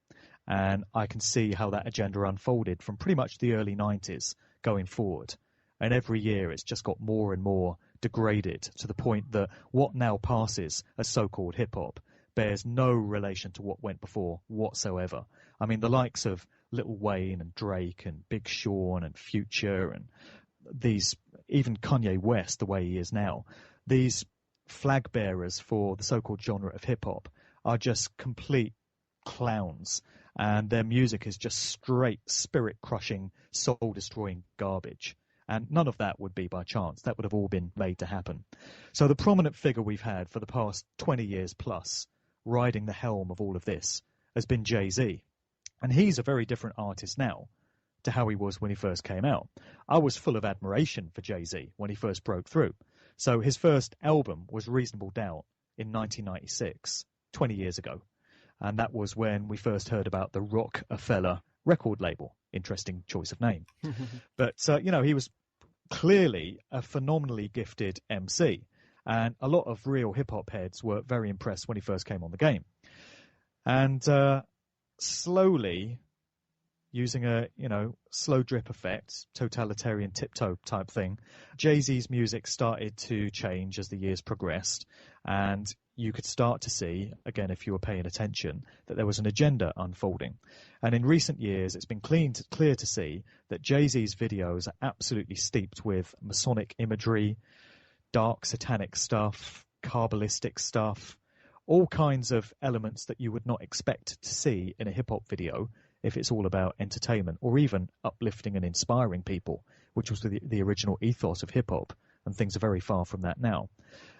Speaker 4: And I can see how that agenda unfolded from pretty much the early 90s going forward. And every year it's just got more and more degraded to the point that what now passes as so-called hip-hop bears no relation to what went before whatsoever. I mean, the likes of Lil Wayne and Drake and Big Sean and Future and these, even Kanye West, the way he is now, these flag bearers for the so-called genre of hip-hop are just complete clowns, and their music is just straight spirit-crushing, soul-destroying garbage. And none of that would be by chance. That would have all been made to happen. So the prominent figure we've had for the past 20 years plus riding the helm of all of this has been Jay-Z. And he's a very different artist now to how he was when he first came out. I was full of admiration for Jay-Z when he first broke through. So his first album was Reasonable Doubt in 1996, 20 years ago. And that was when we first heard about the Rockefeller record label. Interesting choice of name. But, he was clearly a phenomenally gifted MC. And a lot of real hip-hop heads were very impressed when he first came on the game. And slowly, using a, slow drip effect, totalitarian tiptoe type thing, Jay-Z's music started to change as the years progressed. And you could start to see, again, if you were paying attention, that there was an agenda unfolding. And in recent years, it's been clear to see that Jay-Z's videos are absolutely steeped with Masonic imagery, dark satanic stuff, Kabbalistic stuff, all kinds of elements that you would not expect to see in a hip-hop video if it's all about entertainment or even uplifting and inspiring people, which was the original ethos of hip-hop, and things are very far from that now.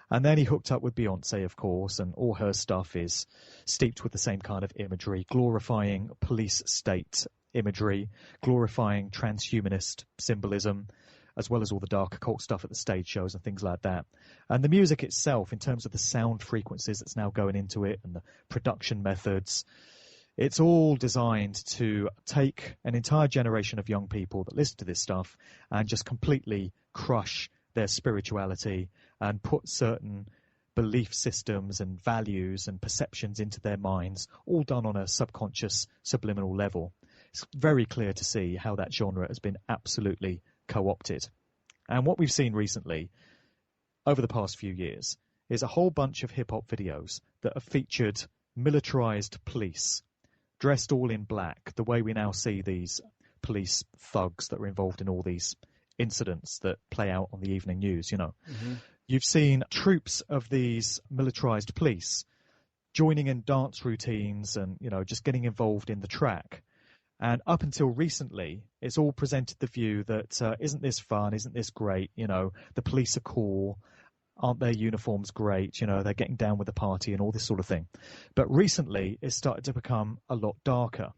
Speaker 4: And then he hooked up with Beyonce, of course, and all her stuff is steeped with the same kind of imagery, glorifying police state imagery, glorifying transhumanist symbolism, as well as all the dark occult stuff at the stage shows and things like that. And the music itself, in terms of the sound frequencies that's now going into it and the production methods, it's all designed to take an entire generation of young people that listen to this stuff and just completely crush their spirituality and put certain belief systems and values and perceptions into their minds, all done on a subconscious, subliminal level. It's very clear to see how that genre has been absolutely co-opted. And what we've seen recently, over the past few years, is a whole bunch of hip-hop videos that have featured militarized police, dressed all in black, the way we now see these police thugs that are involved in all these incidents that play out on the evening news, Mm-hmm. You've seen troops of these militarized police joining in dance routines and, just getting involved in the track. And up until recently, it's all presented the view that isn't this fun? Isn't this great? The police are cool. Aren't their uniforms great? They're getting down with the party and all this sort of thing. But recently, it's started to become a lot darker.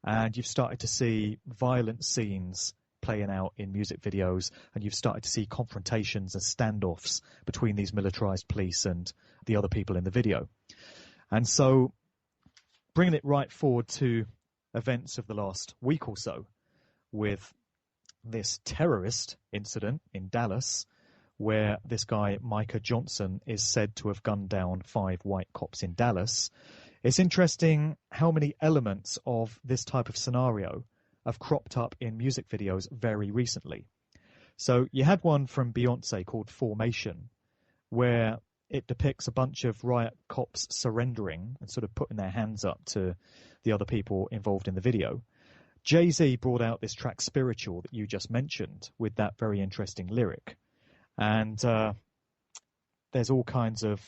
Speaker 4: And you've started to see violent scenes playing out in music videos, and you've started to see confrontations and standoffs between these militarized police and the other people in the video. And so, bringing it right forward to events of the last week or so, with this terrorist incident in Dallas, where this guy, Micah Johnson, is said to have gunned down 5 white cops in Dallas, it's interesting how many elements of this type of scenario have cropped up in music videos very recently. So you had one from Beyonce called Formation, where it depicts a bunch of riot cops surrendering and sort of putting their hands up to the other people involved in the video. Jay-Z brought out this track Spiritual that you just mentioned with that very interesting lyric. And there's all kinds of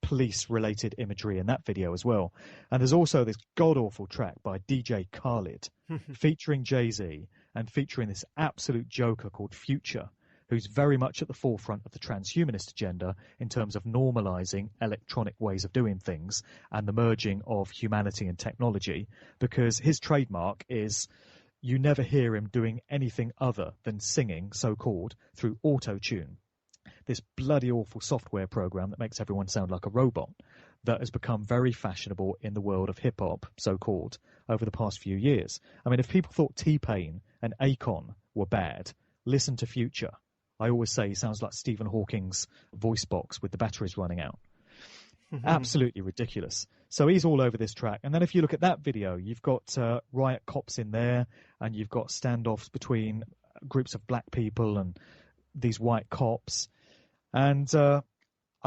Speaker 4: police-related imagery in that video as well. And there's also this god-awful track by DJ Khaled featuring Jay-Z and featuring this absolute joker called Future, who's very much at the forefront of the transhumanist agenda in terms of normalizing electronic ways of doing things and the merging of humanity and technology, because his trademark is you never hear him doing anything other than singing, so-called, through auto-tune. This bloody awful software program that makes everyone sound like a robot that has become very fashionable in the world of hip-hop, so-called, over the past few years. I mean, if people thought T-Pain and Akon were bad, listen to Future. I always say he sounds like Stephen Hawking's voice box with the batteries running out. Absolutely ridiculous. So he's all over this track. And then if you look at that video, you've got riot cops in there, and you've got standoffs between groups of black people and these white cops. And a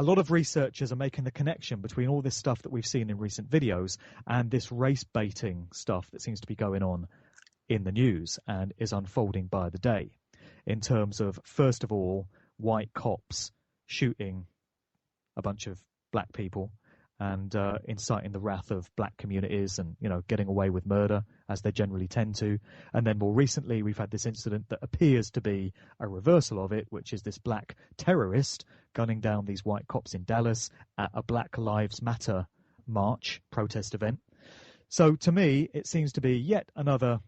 Speaker 4: lot of researchers are making the connection between all this stuff that we've seen in recent videos and this race baiting stuff that seems to be going on in the news and is unfolding by the day. In terms of, first of all, white cops shooting a bunch of black people and inciting the wrath of black communities and, you know, getting away with murder, as they generally tend to. And then more recently, we've had this incident that appears to be a reversal of it, which is this black terrorist gunning down these white cops in Dallas at a Black Lives Matter march, protest event. So to me, it seems to be yet another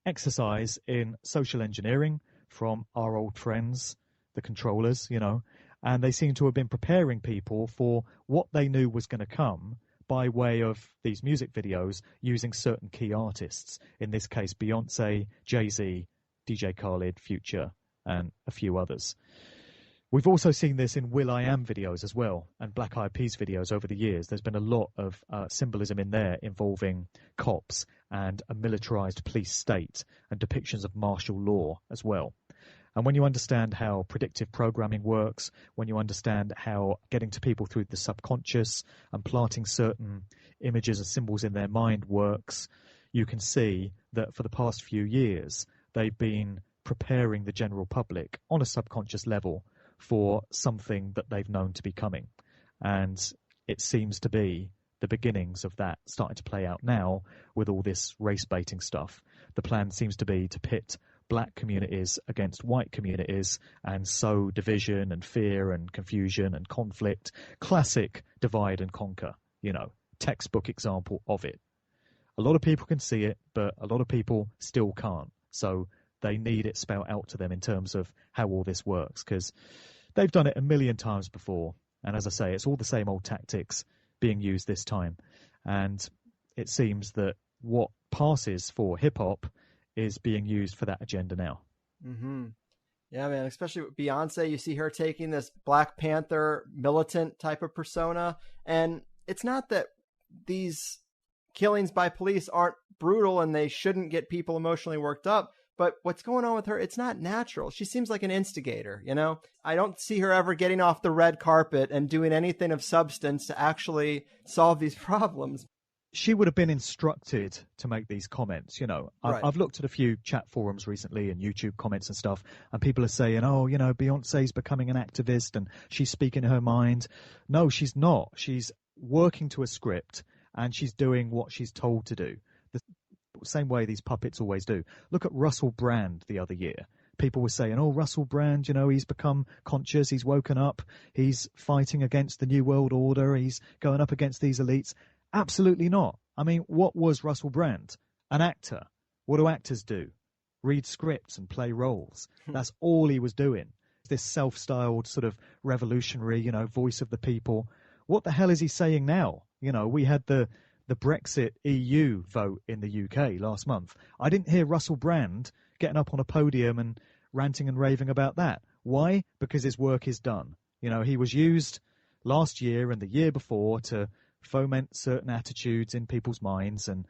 Speaker 4: exercise in social engineering from our old friends, the controllers, you know, and they seem to have been preparing people for what they knew was going to come by way of these music videos using certain key artists, in this case Beyonce, Jay-Z, DJ Khaled, Future, and a few others. We've also seen this in will.i.am videos as well, and Black Eyed Peas videos over the years. There's been a lot of symbolism in there involving cops and a militarized police state and depictions of martial law as well. And when you understand how predictive programming works, when you understand how getting to people through the subconscious and planting certain images and symbols in their mind works, you can see that for the past few years, they've been preparing the general public on a subconscious level for something that they've known to be coming. And it seems to be the beginnings of that starting to play out now with all this race baiting stuff. The plan seems to be to pit black communities against white communities and sow division and fear and confusion and conflict. Classic divide and conquer, you know, textbook example of it. A lot of people can see it, but a lot of people still can't. So they need it spelled out to them in terms of how all this works, because they've done it a million times before. And as I say, it's all the same old tactics being used this time. And it seems that what passes for hip-hop is being used for that agenda now.
Speaker 3: Mm-hmm. Yeah, man, especially with Beyonce, you see her taking this Black Panther militant type of persona. And it's not that these killings by police aren't brutal and they shouldn't get people emotionally worked up, but what's going on with her, it's not natural. She seems like an instigator, you know? I don't see her ever getting off the red carpet and doing anything of substance to actually solve these problems.
Speaker 4: She would have been instructed to make these comments, you know.
Speaker 3: Right.
Speaker 4: I've looked at a few chat forums recently and YouTube comments and stuff, and people are saying, oh, you know, Beyonce's becoming an activist and she's speaking her mind. No, she's not. She's working to a script and she's doing what she's told to do. The same way these puppets always do. Look at Russell Brand the other year. People were saying, oh, Russell Brand, you know, he's become conscious, he's woken up, he's fighting against the New World Order, he's going up against these elites. Absolutely not. I mean, what was Russell Brand? An actor. What do actors do? Read scripts and play roles. That's all he was doing. This self-styled sort of revolutionary, you know, voice of the people. What the hell is he saying now? You know, we had the Brexit EU vote in the UK last month. I didn't hear Russell Brand getting up on a podium and ranting and raving about that. Why? Because his work is done. You know, he was used last year and the year before to foment certain attitudes in people's minds and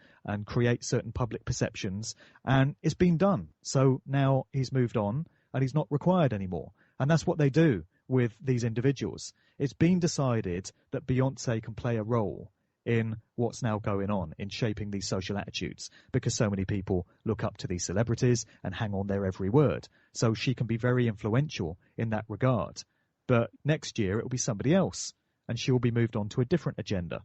Speaker 4: create certain public perceptions. And it's been done. So now he's moved on and he's not required anymore. And that's what they do with these individuals. It's been decided that Beyonce can play a role in what's now going on in shaping these social attitudes because so many people look up to these celebrities and hang on their every word. So she can be very influential in that regard. But next year it will be somebody else and she will be moved on to a different agenda.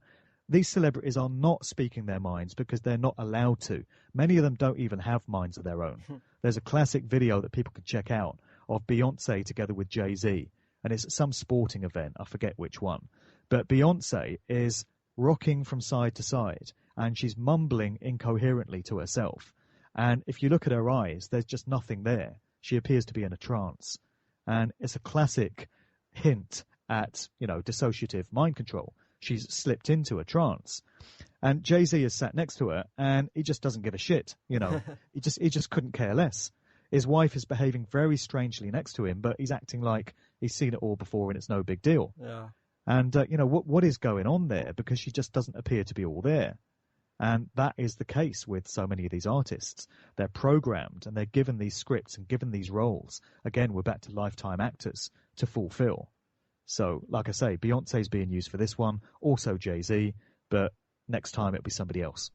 Speaker 4: These celebrities are not speaking their minds because they're not allowed to. Many of them don't even have minds of their own. There's a classic video that people can check out of Beyonce together with Jay-Z, and it's at some sporting event. I forget which one. But Beyonce is rocking from side to side, and she's mumbling incoherently to herself. And if you look at her eyes, there's just nothing there. She appears to be in a trance. And it's a classic hint at, dissociative mind control. She's slipped into a trance. And Jay-Z is sat next to her, and he just doesn't give a shit, He just couldn't care less. His wife is behaving very strangely next to him, but he's acting like he's seen it all before and it's no big deal.
Speaker 3: Yeah.
Speaker 4: And, what is going on there? Because she just doesn't appear to be all there. And that is the case with so many of these artists. They're programmed and they're given these scripts and given these roles. Again, we're back to lifetime actors to fulfill. So, like I say, Beyonce's being used for this one, also Jay-Z, but next time it'll be somebody else.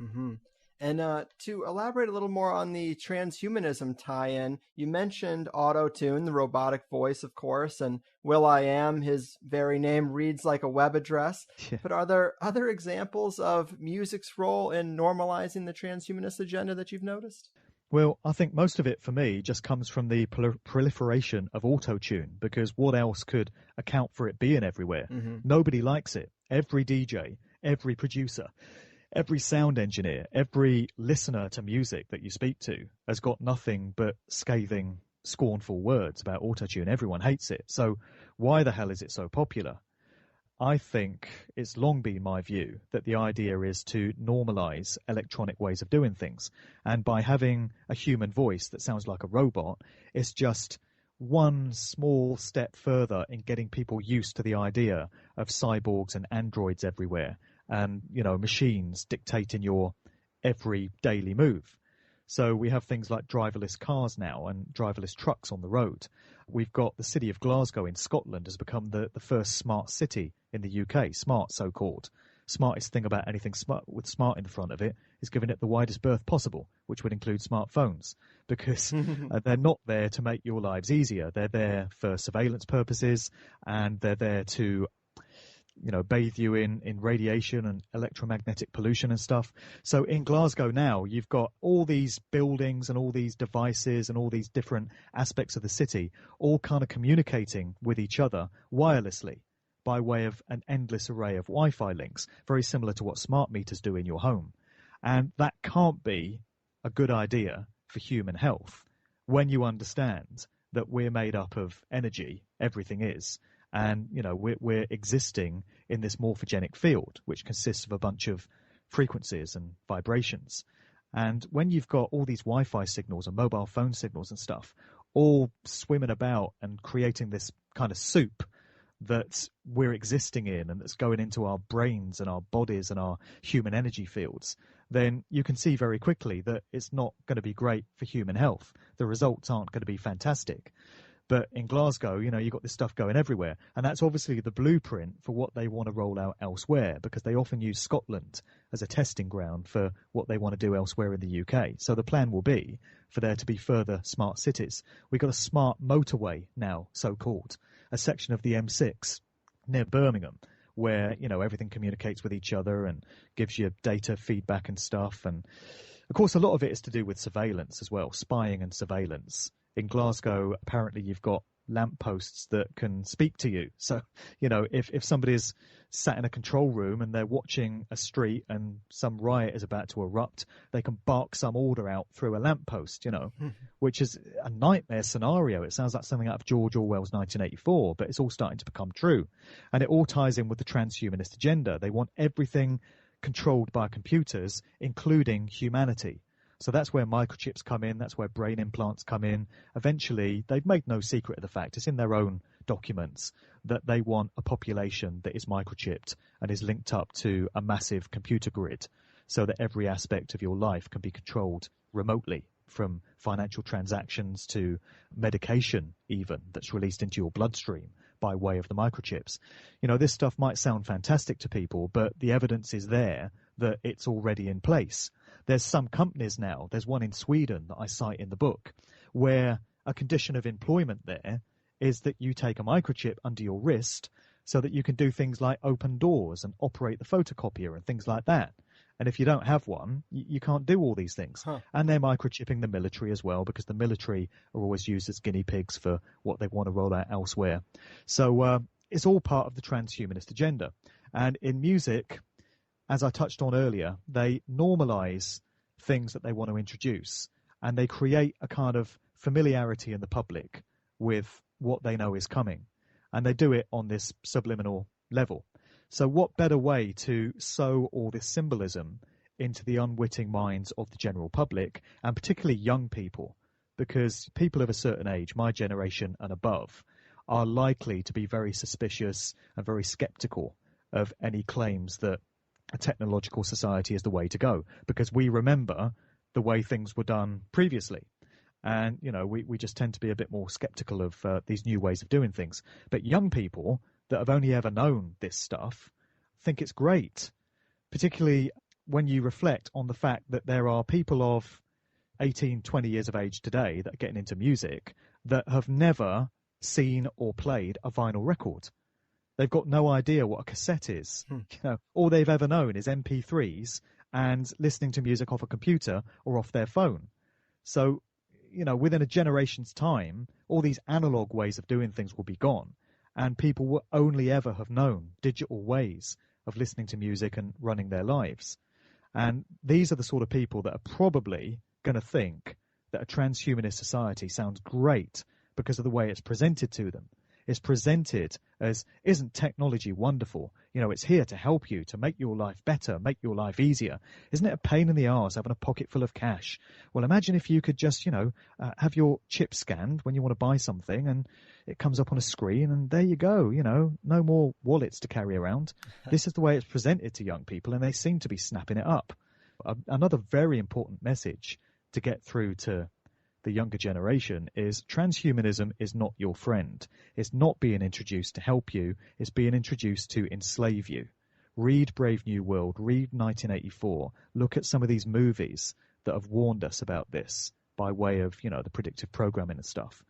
Speaker 3: Mm-hmm. And to elaborate a little more on the transhumanism tie-in, you mentioned auto-tune, the robotic voice, of course, and Will.i.am, his very name reads like a web address. Yeah. But are there other examples of music's role in normalizing the transhumanist agenda that you've noticed?
Speaker 4: Well, I think most of it for me just comes from the proliferation of auto-tune, because what else could account for it being everywhere? Mm-hmm. Nobody likes it. Every DJ, every producer, every sound engineer, every listener to music that you speak to has got nothing but scathing, scornful words about autotune. Everyone hates it. So why the hell is it so popular? I think it's long been my view that the idea is to normalize electronic ways of doing things. And by having a human voice that sounds like a robot, it's just one small step further in getting people used to the idea of cyborgs and androids everywhere. And, machines dictating your every daily move. So we have things like driverless cars now and driverless trucks on the road. We've got the city of Glasgow in Scotland has become the first smart city in the UK, smart so-called. Smartest thing about anything smart with smart in front of it is giving it the widest berth possible, which would include smartphones, because they're not there to make your lives easier. They're there for surveillance purposes, and they're there to bathe you in radiation and electromagnetic pollution and stuff. So in Glasgow now, you've got all these buildings and all these devices and all these different aspects of the city all kind of communicating with each other wirelessly by way of an endless array of Wi-Fi links, very similar to what smart meters do in your home. And that can't be a good idea for human health when you understand that we're made up of energy, everything is. And, we're existing in this morphogenic field, which consists of a bunch of frequencies and vibrations. And when you've got all these Wi-Fi signals and mobile phone signals and stuff all swimming about and creating this kind of soup that we're existing in and that's going into our brains and our bodies and our human energy fields, then you can see very quickly that it's not going to be great for human health. The results aren't going to be fantastic. But in Glasgow, you've got this stuff going everywhere. And that's obviously the blueprint for what they want to roll out elsewhere, because they often use Scotland as a testing ground for what they want to do elsewhere in the UK. So the plan will be for there to be further smart cities. We've got a smart motorway now, so-called, a section of the M6 near Birmingham, where, everything communicates with each other and gives you data feedback and stuff. And, of course, a lot of it is to do with surveillance as well, spying and surveillance. In Glasgow, apparently you've got lampposts that can speak to you. So, if somebody's sat in a control room and they're watching a street and some riot is about to erupt, they can bark some order out through a lamppost, which is a nightmare scenario. It sounds like something out of George Orwell's 1984, but it's all starting to become true. And it all ties in with the transhumanist agenda. They want everything controlled by computers, including humanity. So that's where microchips come in. That's where brain implants come in. Eventually, they've made no secret of the fact. It's in their own documents that they want a population that is microchipped and is linked up to a massive computer grid so that every aspect of your life can be controlled remotely, from financial transactions to medication even that's released into your bloodstream by way of the microchips. This stuff might sound fantastic to people, but the evidence is there that it's already in place. There's some companies now, there's one in Sweden that I cite in the book, where a condition of employment there is that you take a microchip under your wrist so that you can do things like open doors and operate the photocopier and things like that. And if you don't have one, you can't do all these things. And they're microchipping the military as well, because the military are always used as guinea pigs for what they want to roll out elsewhere. So it's all part of the transhumanist agenda. And in music, as I touched on earlier, they normalize things that they want to introduce, and they create a kind of familiarity in the public with what they know is coming. And they do it on this subliminal level. So what better way to sow all this symbolism into the unwitting minds of the general public, and particularly young people? Because people of a certain age, my generation and above, are likely to be very suspicious and very skeptical of any claims that a technological society is the way to go, because we remember the way things were done previously. And, we just tend to be a bit more skeptical of these new ways of doing things. But young people that have only ever known this stuff think it's great, particularly when you reflect on the fact that there are people of 18, 20 years of age today that are getting into music that have never seen or played a vinyl record. They've got no idea what a cassette is. All they've ever known is MP3s and listening to music off a computer or off their phone. So, within a generation's time, all these analog ways of doing things will be gone, and people will only ever have known digital ways of listening to music and running their lives. And these are the sort of people that are probably going to think that a transhumanist society sounds great because of the way it's presented to them. It's presented as, isn't technology wonderful? It's here to help you, to make your life better, make your life easier. Isn't it a pain in the arse having a pocket full of cash? Well, imagine if you could just, have your chip scanned when you want to buy something, and it comes up on a screen, and there you go, no more wallets to carry around. This is the way it's presented to young people, and they seem to be snapping it up. Another very important message to get through to the younger generation is transhumanism is not your friend. It's not being introduced to help you. It's being introduced to enslave you. Read Brave New World, read 1984. Look at some of these movies that have warned us about this by way of, the predictive programming and stuff.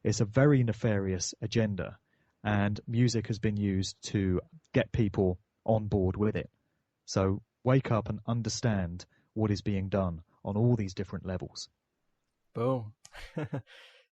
Speaker 4: It's a very nefarious agenda, and music has been used to get people on board with it. So wake up and understand what is being done on all these different levels.
Speaker 3: Boom.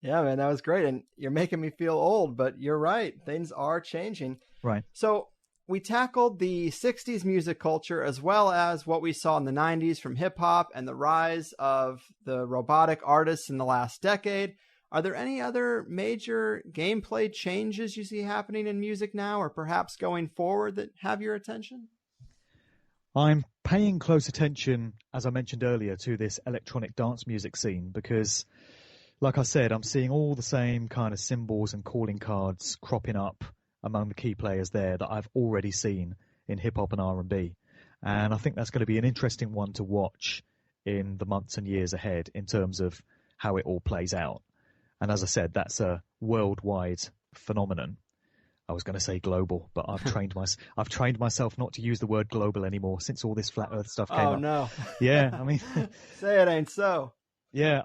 Speaker 3: Yeah, man, that was great. And you're making me feel old, but you're right. Things are changing.
Speaker 4: Right.
Speaker 3: So we tackled the 60s music culture as well as what we saw in the 90s from hip hop and the rise of the robotic artists in the last decade. Are there any other major gameplay changes you see happening in music now, or perhaps going forward, that have your attention?
Speaker 4: I'm paying close attention, as I mentioned earlier, to this electronic dance music scene because, like I said, I'm seeing all the same kind of symbols and calling cards cropping up among the key players there that I've already seen in hip-hop and R&B. And I think that's going to be an interesting one to watch in the months and years ahead in terms of how it all plays out. And as I said, that's a worldwide phenomenon. I was going to say global, but I've trained myself not to use the word global anymore since all this flat Earth stuff came up.
Speaker 3: Oh no!
Speaker 4: Yeah, I mean,
Speaker 3: say it ain't so.
Speaker 4: Yeah,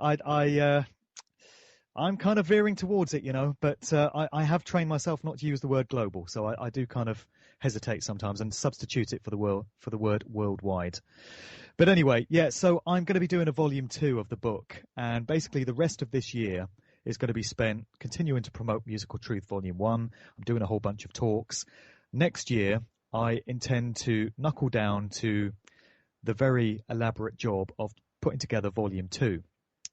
Speaker 4: I'm kind of veering towards it, but I have trained myself not to use the word global, so I do kind of hesitate sometimes and substitute it for the word worldwide. But anyway, yeah. So I'm going to be doing a volume 2 of the book, and basically the rest of this year is going to be spent continuing to promote Musical Truth Volume 1. I'm doing a whole bunch of talks. Next year, I intend to knuckle down to the very elaborate job of putting together Volume 2.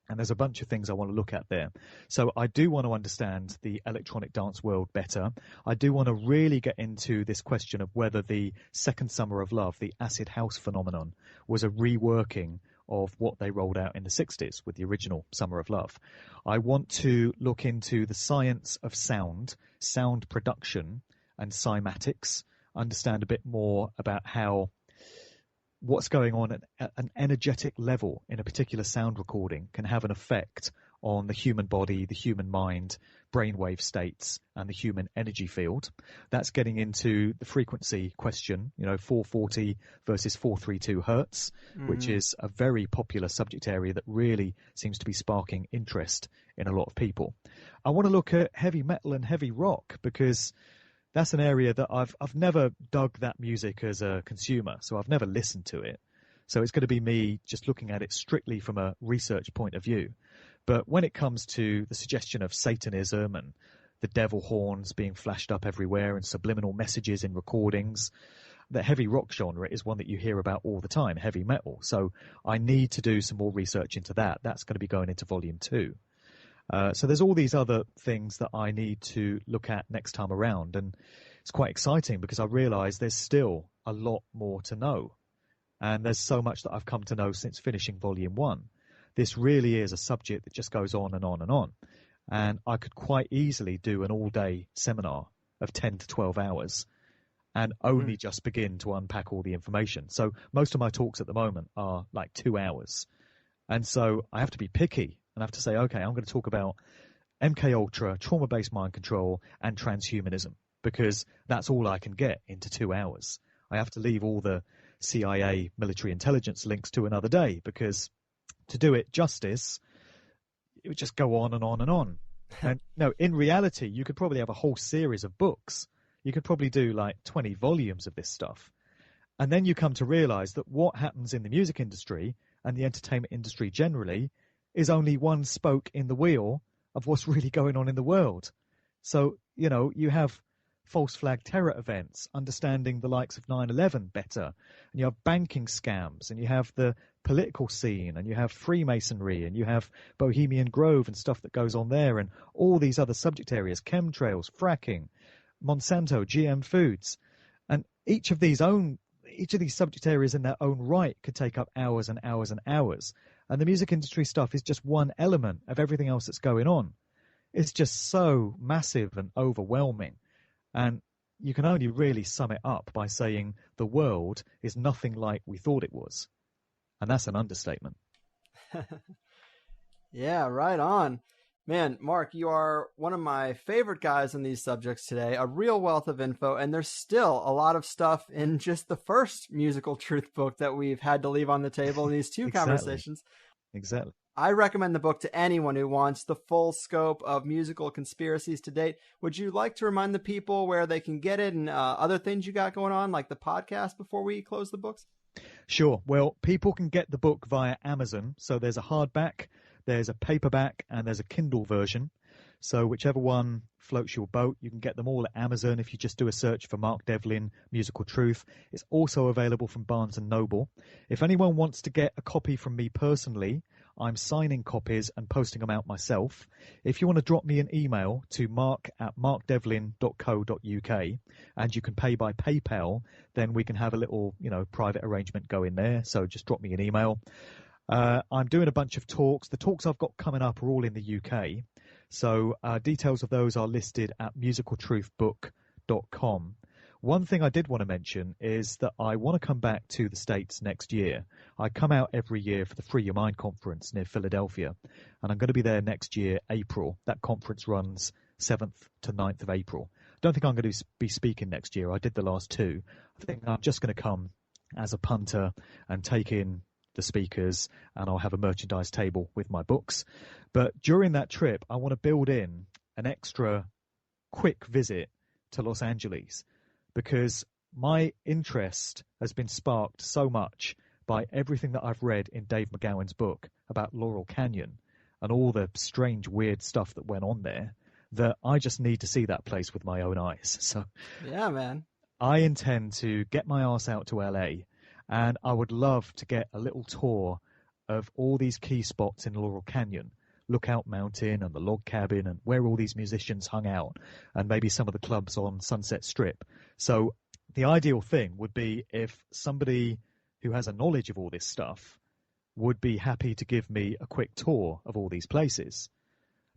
Speaker 4: And there's a bunch of things I want to look at there. So I do want to understand the electronic dance world better. I do want to really get into this question of whether the Second Summer of Love, the acid house phenomenon, was a reworking of what they rolled out in the 60s with the original Summer of Love. I want to look into the science of sound, sound production, and cymatics, understand a bit more about how what's going on at an energetic level in a particular sound recording can have an effect on the human body, the human mind, brainwave states, and the human energy field. That's getting into the frequency question, 440 versus 432 hertz, which is a very popular subject area that really seems to be sparking interest in a lot of people. I want to look at heavy metal and heavy rock because that's an area that I've never dug that music as a consumer, so I've never listened to it. So it's going to be me just looking at it strictly from a research point of view. But when it comes to the suggestion of Satanism and the devil horns being flashed up everywhere and subliminal messages in recordings, the heavy rock genre is one that you hear about all the time, heavy metal. So I need to do some more research into that. That's going to be going into volume 2. So there's all these other things that I need to look at next time around. And it's quite exciting because I realise there's still a lot more to know. And there's so much that I've come to know since finishing volume 1. This really is a subject that just goes on and on and on. And I could quite easily do an all-day seminar of 10 to 12 hours and only just begin to unpack all the information. So most of my talks at the moment are like 2 hours. And so I have to be picky and I have to say, okay, I'm going to talk about MK Ultra, trauma-based mind control, and transhumanism because that's all I can get into 2 hours. I have to leave all the CIA military intelligence links to another day because to do it justice, it would just go on and on and on. And no, in reality, you could probably have a whole series of books. You could probably do like 20 volumes of this stuff. And then you come to realize that what happens in the music industry and the entertainment industry generally is only one spoke in the wheel of what's really going on in the world. So, you have false flag terror events, understanding the likes of 9/11 better, and you have banking scams, and you have the political scene, and you have Freemasonry, and you have Bohemian Grove and stuff that goes on there, and all these other subject areas, chemtrails, fracking, Monsanto, GM foods, and each of these subject areas in their own right could take up hours and hours and hours. And the music industry stuff is just one element of everything else that's going on. It's just so massive and overwhelming. And you can only really sum it up by saying the world is nothing like we thought it was. And that's an understatement.
Speaker 3: Yeah, right on. Man, Mark, you are one of my favorite guys on these subjects today, a real wealth of info, and there's still a lot of stuff in just the first Musical Truth book that we've had to leave on the table in these two conversations.
Speaker 4: Exactly.
Speaker 3: I recommend the book to anyone who wants the full scope of musical conspiracies to date. Would you like to remind the people where they can get it and other things you got going on, like the podcast, before we close the books?
Speaker 4: Sure. Well, people can get the book via Amazon. So there's a hardback, there's a paperback, and there's a Kindle version. So whichever one floats your boat, you can get them all at Amazon if you just do a search for Mark Devlin, Musical Truth. It's also available from Barnes & Noble. If anyone wants to get a copy from me personally, I'm signing copies and posting them out myself. If you want to drop me an email to mark@markdevlin.co.uk and you can pay by PayPal, then we can have a little, private arrangement go in there. So just drop me an email. I'm doing a bunch of talks. The talks I've got coming up are all in the UK. So details of those are listed at musicaltruthbook.com. One thing I did want to mention is that I want to come back to the States next year. I come out every year for the Free Your Mind conference near Philadelphia, and I'm going to be there next year, April. That conference runs 7th to 9th of April. I don't think I'm going to be speaking next year. I did the last two. I think I'm just going to come as a punter and take in the speakers, and I'll have a merchandise table with my books. But during that trip, I want to build in an extra quick visit to Los Angeles because my interest has been sparked so much by everything that I've read in Dave McGowan's book about Laurel Canyon and all the strange, weird stuff that went on there that I just need to see that place with my own eyes. So
Speaker 3: yeah, man,
Speaker 4: I intend to get my ass out to LA. And I would love to get a little tour of all these key spots in Laurel Canyon, Lookout Mountain and the Log Cabin and where all these musicians hung out and maybe some of the clubs on Sunset Strip. So the ideal thing would be if somebody who has a knowledge of all this stuff would be happy to give me a quick tour of all these places.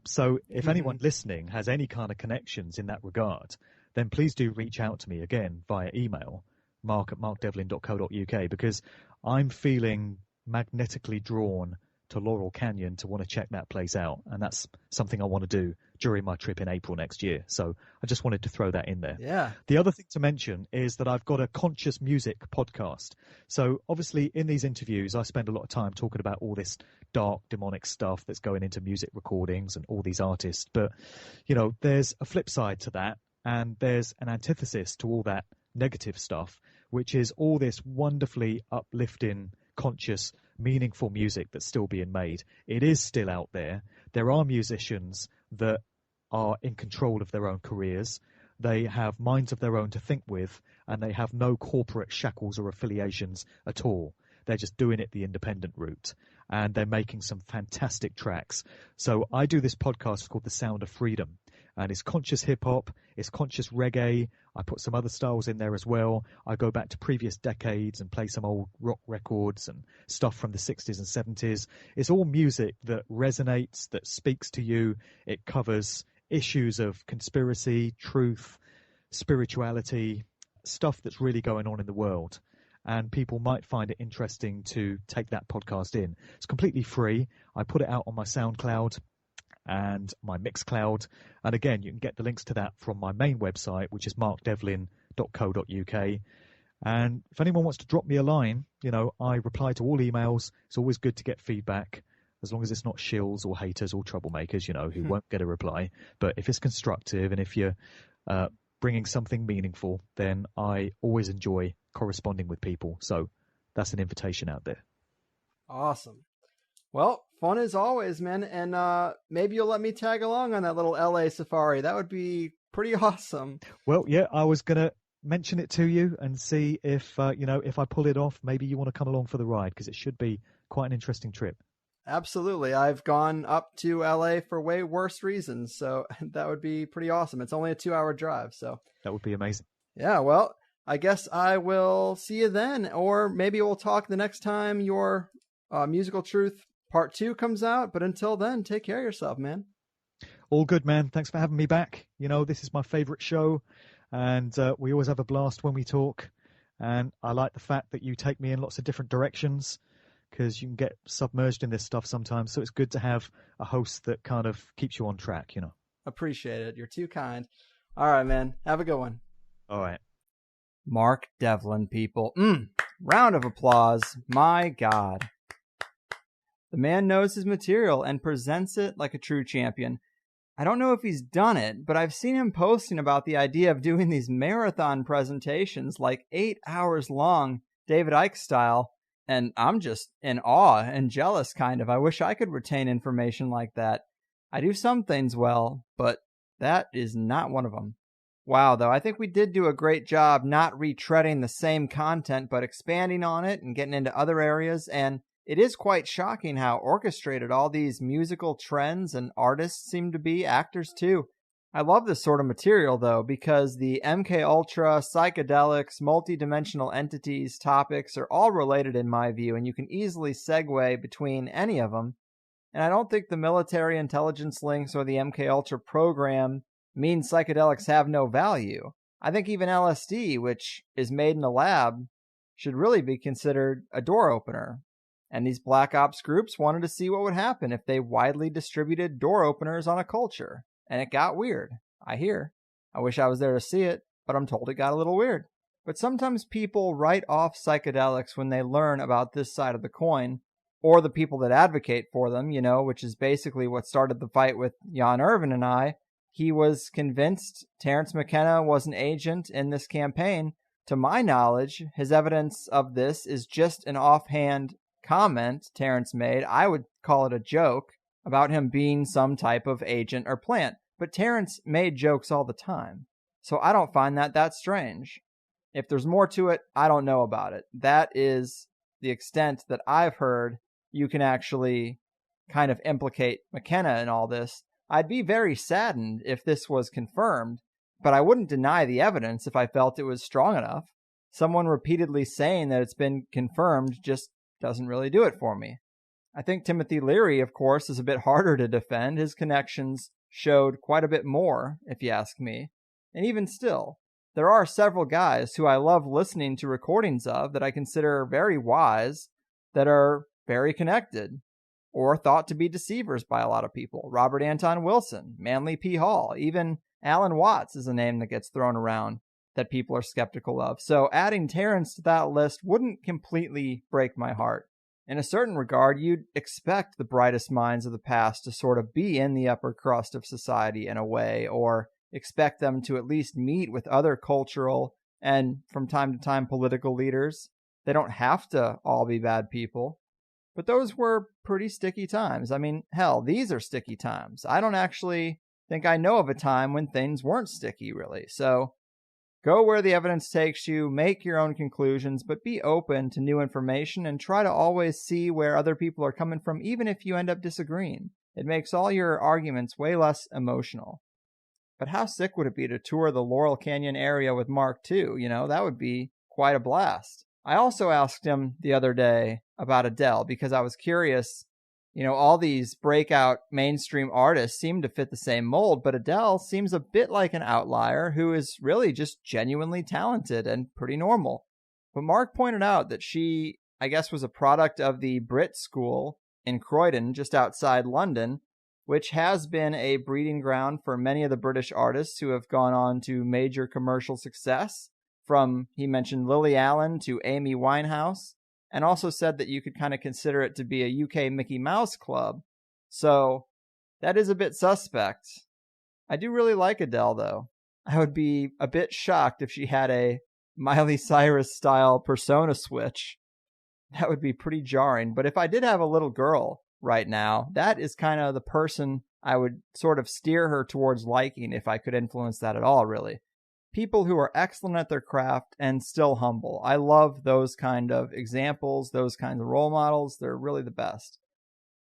Speaker 4: So if anyone listening has any kind of connections in that regard, then please do reach out to me again via email, mark@markdevlin.co.uk, because I'm feeling magnetically drawn to Laurel Canyon to want to check that place out. And that's something I want to do during my trip in April next year. So I just wanted to throw that in there.
Speaker 3: Yeah.
Speaker 4: The other thing to mention is that I've got a conscious music podcast. So obviously in these interviews, I spend a lot of time talking about all this dark demonic stuff that's going into music recordings and all these artists. But, you know, there's a flip side to that. And there's an antithesis to all that negative stuff, which is all this wonderfully uplifting, conscious, meaningful music that's still being made. It is still out there. There are musicians that are in control of their own careers. They have minds of their own to think with, and they have no corporate shackles or affiliations at all. They're just doing it the independent route, and they're making some fantastic tracks. So I do this podcast called The Sound of Freedom, and it's conscious hip-hop, it's conscious reggae. I put some other styles in there as well. I go back to previous decades and play some old rock records and stuff from the 60s and 70s. It's all music that resonates, that speaks to you. It covers issues of conspiracy, truth, spirituality, stuff that's really going on in the world. And people might find it interesting to take that podcast in. It's completely free. I put it out on my SoundCloud and my Mixcloud. And again, you can get the links to that from my main website, which is markdevlin.co.uk. And if anyone wants to drop me a line, you know, I reply to all emails. It's always good to get feedback, as long as it's not shills or haters or troublemakers, you know, who won't get a reply. But if it's constructive and if you're bringing something meaningful, then I always enjoy corresponding with people. So that's an invitation out there.
Speaker 3: Awesome. Well, fun as always, man. And maybe you'll let me tag along on that little LA safari. That would be pretty awesome.
Speaker 4: Well, yeah, I was going to mention it to you and see if, you know, if I pull it off, maybe you want to come along for the ride, because it should be quite an interesting trip.
Speaker 3: Absolutely. I've gone up to LA for way worse reasons. So that would be pretty awesome. It's only a 2-hour drive. So
Speaker 4: that would be amazing.
Speaker 3: Yeah, well, I guess I will see you then, or maybe we'll talk the next time your Musical Truth Part 2 comes out. But until then, take care of yourself, man.
Speaker 4: All good, man. Thanks for having me back. You know, this is my favorite show, and we always have a blast when we talk. And I like the fact that you take me in lots of different directions, because you can get submerged in this stuff sometimes. So it's good to have a host that kind of keeps you on track, you know.
Speaker 3: Appreciate it. You're too kind. All right, man. Have a good one.
Speaker 4: All right.
Speaker 3: Mark Devlin, people. Round of applause. My God. The man knows his material and presents it like a true champion. I don't know if he's done it, but I've seen him posting about the idea of doing these marathon presentations, like 8 hours long, David Icke style, and I'm just in awe and jealous, kind of. I wish I could retain information like that. I do some things well, but that is not one of them. Wow, though, I think we did do a great job not retreading the same content, but expanding on it and getting into other areas, and it is quite shocking how orchestrated all these musical trends and artists seem to be, actors too. I love this sort of material, though, because the MK Ultra, psychedelics, multidimensional entities topics are all related in my view, and you can easily segue between any of them. And I don't think the military intelligence links or the MK Ultra program mean psychedelics have no value. I think even LSD, which is made in a lab, should really be considered a door opener. And these black ops groups wanted to see what would happen if they widely distributed door openers on a culture. And it got weird, I hear. I wish I was there to see it, but I'm told it got a little weird. But sometimes people write off psychedelics when they learn about this side of the coin, or the people that advocate for them, you know, which is basically what started the fight with Jan Irvin and I. He was convinced Terence McKenna was an agent in this campaign. To my knowledge, his evidence of this is just an offhand comment Terence made. I would call it a joke about him being some type of agent or plant. But Terence made jokes all the time. So I don't find that strange. If there's more to it, I don't know about it. That is the extent that I've heard you can actually kind of implicate McKenna in all this. I'd be very saddened if this was confirmed, but I wouldn't deny the evidence if I felt it was strong enough. Someone repeatedly saying that it's been confirmed just doesn't really do it for me. I think Timothy Leary, of course, is a bit harder to defend. His connections showed quite a bit more, if you ask me. And even still, there are several guys who I love listening to recordings of that I consider very wise, that are very connected, or thought to be deceivers by a lot of people. Robert Anton Wilson, Manly P. Hall, even Alan Watts is a name that gets thrown around that people are skeptical of. So adding Terrence to that list wouldn't completely break my heart. In a certain regard, you'd expect the brightest minds of the past to sort of be in the upper crust of society in a way, or expect them to at least meet with other cultural and, from time to time, political leaders. They don't have to all be bad people. But those were pretty sticky times. I mean, hell, these are sticky times. I don't actually think I know of a time when things weren't sticky, really. So go where the evidence takes you, make your own conclusions, but be open to new information and try to always see where other people are coming from, even if you end up disagreeing. It makes all your arguments way less emotional. But how sick would it be to tour the Laurel Canyon area with Mark too? You know, that would be quite a blast. I also asked him the other day about Adele because I was curious. You know, all these breakout mainstream artists seem to fit the same mold, but Adele seems a bit like an outlier who is really just genuinely talented and pretty normal. But Mark pointed out that she, I guess, was a product of the Brit School in Croydon, just outside London, which has been a breeding ground for many of the British artists who have gone on to major commercial success, from, he mentioned, Lily Allen to Amy Winehouse, and also said that you could kind of consider it to be a UK Mickey Mouse club. So that is a bit suspect. I do really like Adele, though. I would be a bit shocked if she had a Miley Cyrus-style persona switch. That would be pretty jarring. But if I did have a little girl right now, that is kind of the person I would sort of steer her towards liking if I could influence that at all, really. People who are excellent at their craft and still humble. I love those kind of examples, those kinds of role models. They're really the best.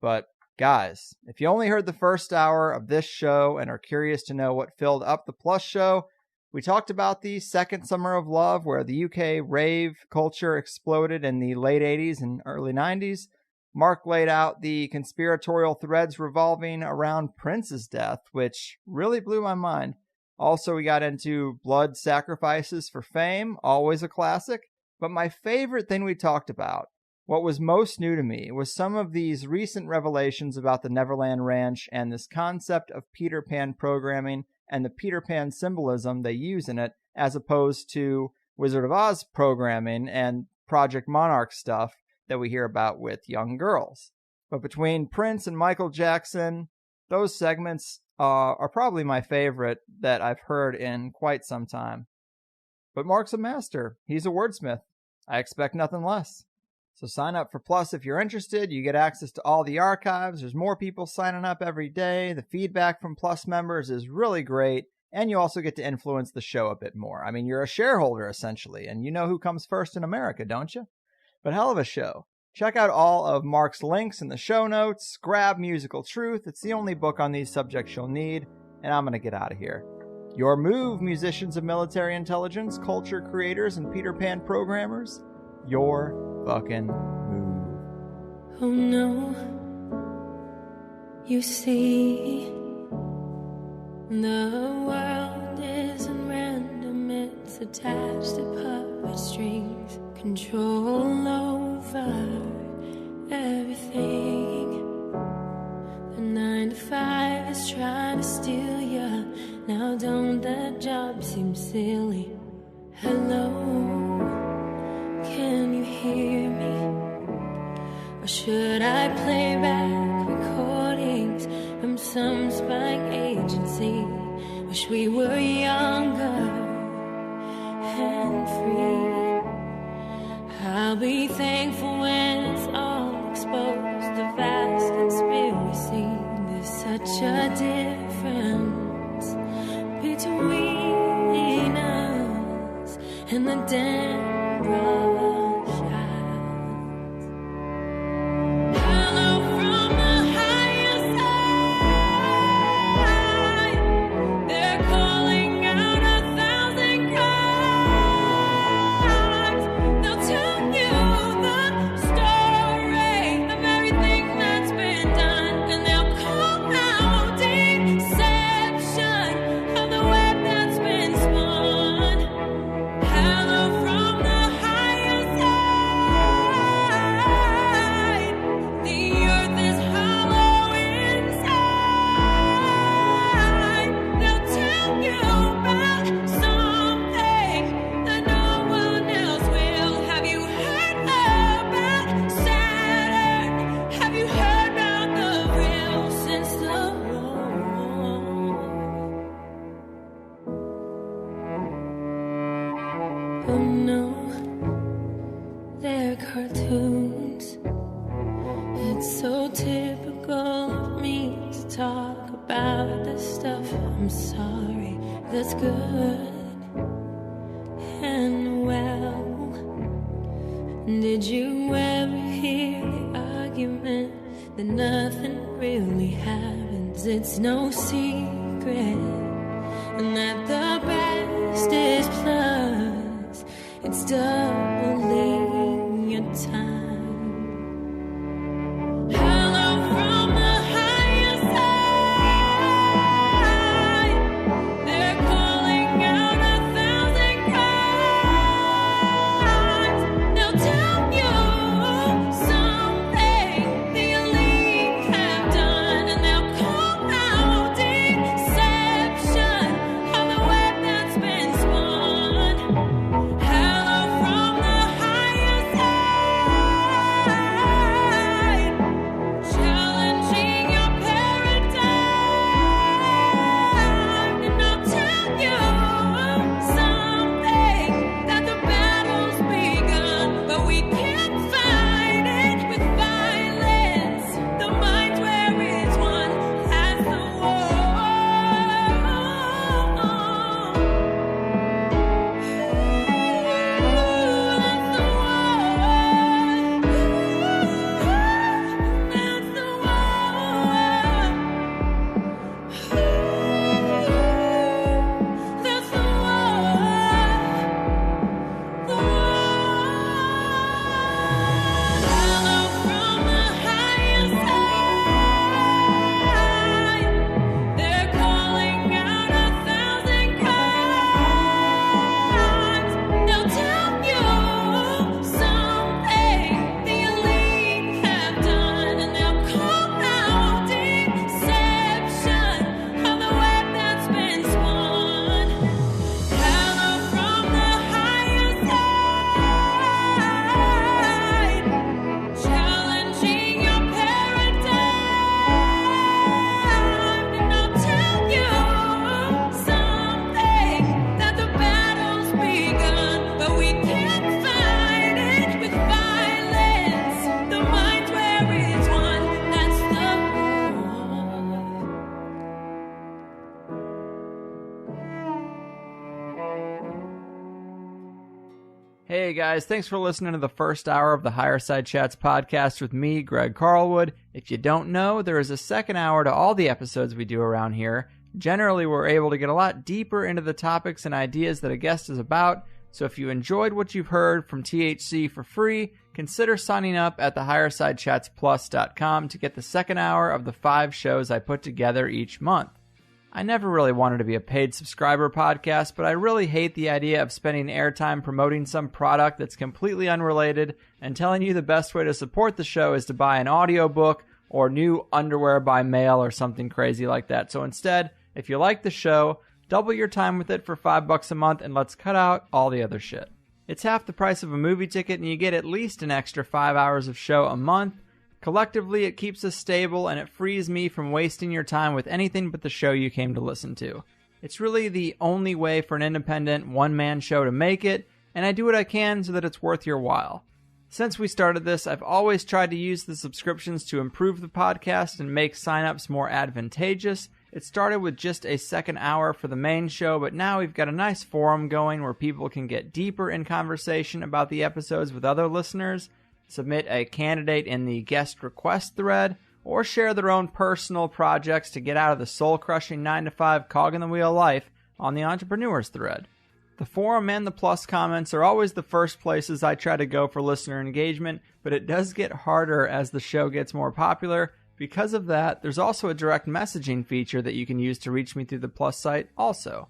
Speaker 3: But guys, if you only heard the first hour of this show and are curious to know what filled up the Plus show, we talked about the second summer of love, where the UK rave culture exploded in the late 80s and early 90s. Mark laid out the conspiratorial threads revolving around Prince's death, which really blew my mind. Also, we got into blood sacrifices for fame, always a classic. But my favorite thing we talked about, what was most new to me, was some of these recent revelations about the Neverland Ranch and this concept of Peter Pan programming and the Peter Pan symbolism they use in it, as opposed to Wizard of Oz programming and Project Monarch stuff that we hear about with young girls. But between Prince and Michael Jackson, those segments are probably my favorite that I've heard in quite some time. But Mark's a master. He's a wordsmith. I expect nothing less. So sign up for Plus if you're interested. You get access to all the archives. There's more people signing up every day. The feedback from Plus members is really great. And you also get to influence the show a bit more. I mean, you're a shareholder, essentially. And you know who comes first in America, don't you? But hell of a show. Check out all of Mark's links in the show notes. Grab Musical Truth. It's the only book on these subjects you'll need. And I'm going to get out of here. Your move, musicians of military intelligence, culture creators, and Peter Pan programmers. Your fucking move.
Speaker 5: Oh no. You see, the world isn't random. It's attached to puppet strings. Control over everything. The 9 to 5 is trying to steal ya. Now don't that job seem silly? Hello, can you hear me? Or should I play back recordings from some spying agency? Wish we were younger and free. I'll be thankful when it's all exposed, the vast conspiracy. There's such a difference between us and the damn brush eyes. Hello from the higher side. They're calling out 1,000 cries. They'll tell you the story of everything Oh no, they're cartoons. It's so typical of me to talk about this stuff. I'm sorry, that's good and well. Did you ever hear the argument that nothing really happens? It's no secret, and that the best is plus. It's doubling your time. Hello from the higher side. They're calling out 1,000 cries. They'll tell you something the elite have done, and they'll call out deception of the web that's been spun. Hello from the higher side, challenging your paradigm, and I'll tell you something, that the battle's begun, but we can't fight it with violence. The mind where it's one has the war.
Speaker 3: Hey guys, thanks for listening to the first hour of the Higher Side Chats podcast with me, Greg Carlwood. If you don't know, there is a second hour to all the episodes we do around here. Generally, we're able to get a lot deeper into the topics and ideas that a guest is about, so if you enjoyed what you've heard from THC for free, consider signing up at thehighersidechatsplus.com to get the second hour of the 5 shows I put together each month. I never really wanted to be a paid subscriber podcast, but I really hate the idea of spending airtime promoting some product that's completely unrelated and telling you the best way to support the show is to buy an audiobook or new underwear by mail or something crazy like that. So instead, if you like the show, double your time with it for $5 a month and let's cut out all the other shit. It's half the price of a movie ticket and you get at least an extra 5 hours of show a month. Collectively, it keeps us stable, and it frees me from wasting your time with anything but the show you came to listen to. It's really the only way for an independent, one-man show to make it, and I do what I can so that it's worth your while. Since we started this, I've always tried to use the subscriptions to improve the podcast and make sign-ups more advantageous. It started with just a second hour for the main show, but now we've got a nice forum going where people can get deeper in conversation about the episodes with other listeners, submit a candidate in the guest request thread, or share their own personal projects to get out of the soul-crushing 9-to-5 cog in the wheel life on the entrepreneurs thread. The forum and the plus comments are always the first places I try to go for listener engagement, but it does get harder as the show gets more popular. Because of that, there's also a direct messaging feature that you can use to reach me through the plus site also.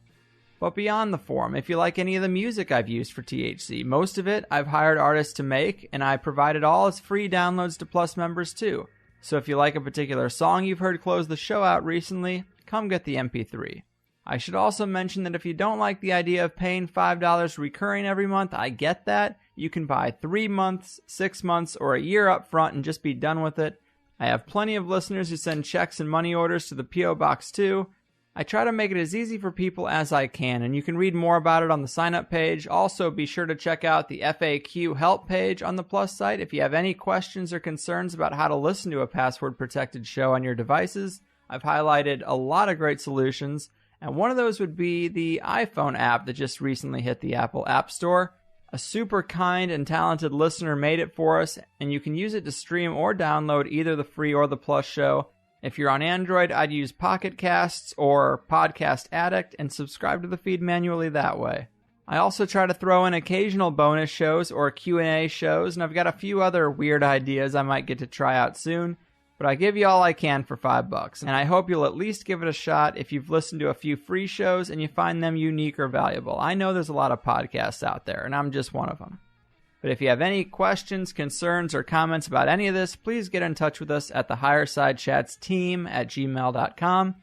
Speaker 3: But beyond the forum, if you like any of the music I've used for THC, most of it I've hired artists to make, and I provide it all as free downloads to Plus members too. So if you like a particular song you've heard close the show out recently, come get the MP3. I should also mention that if you don't like the idea of paying $5 recurring every month, I get that. You can buy 3 months, 6 months, or a year up front and just be done with it. I have plenty of listeners who send checks and money orders to the P.O. Box too. I try to make it as easy for people as I can, and you can read more about it on the sign-up page. Also, be sure to check out the FAQ help page on the Plus site if you have any questions or concerns about how to listen to a password-protected show on your devices. I've highlighted a lot of great solutions, and one of those would be the iPhone app that just recently hit the Apple App Store. A super kind and talented listener made it for us, and you can use it to stream or download either the free or the Plus show. If you're on Android, I'd use Pocket Casts or Podcast Addict and subscribe to the feed manually that way. I also try to throw in occasional bonus shows or Q&A shows, and I've got a few other weird ideas I might get to try out soon, but I give you all I can for $5, and I hope you'll at least give it a shot if you've listened to a few free shows and you find them unique or valuable. I know there's a lot of podcasts out there, and I'm just one of them. But if you have any questions, concerns, or comments about any of this, please get in touch with us at the highersidechatsteam@gmail.com.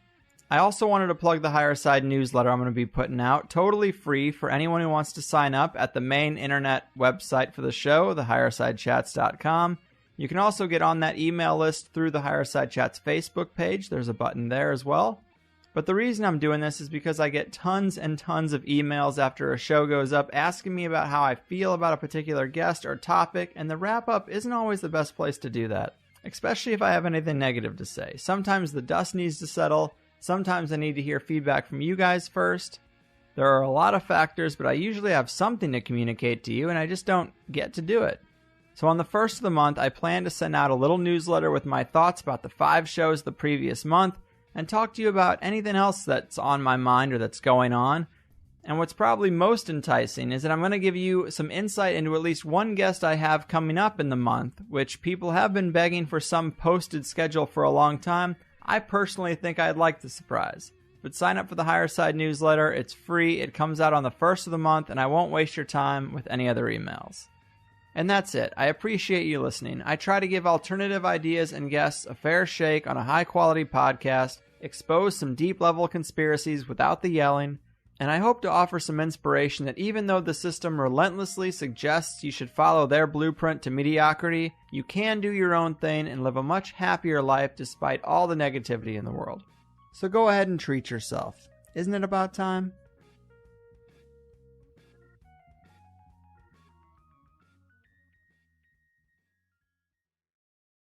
Speaker 3: I also wanted to plug the Higher Side newsletter I'm going to be putting out, totally free for anyone who wants to sign up at the main internet website for the show, thehighersidechats.com. You can also get on that email list through the Higher Side Chats Facebook page. There's a button there as well. But the reason I'm doing this is because I get tons and tons of emails after a show goes up asking me about how I feel about a particular guest or topic, and the wrap-up isn't always the best place to do that, especially if I have anything negative to say. Sometimes the dust needs to settle. Sometimes I need to hear feedback from you guys first. There are a lot of factors, but I usually have something to communicate to you, and I just don't get to do it. So on the first of the month, I plan to send out a little newsletter with my thoughts about the 5 shows the previous month, and talk to you about anything else that's on my mind or that's going on. And what's probably most enticing is that I'm going to give you some insight into at least one guest I have coming up in the month, which people have been begging for some posted schedule for a long time. I personally think I'd like the surprise. But sign up for the Higher Side newsletter. It's free. It comes out on the first of the month, and I won't waste your time with any other emails. And that's it. I appreciate you listening. I try to give alternative ideas and guests a fair shake on a high-quality podcast, expose some deep-level conspiracies without the yelling, and I hope to offer some inspiration that even though the system relentlessly suggests you should follow their blueprint to mediocrity, you can do your own thing and live a much happier life despite all the negativity in the world. So go ahead and treat yourself. Isn't it about time?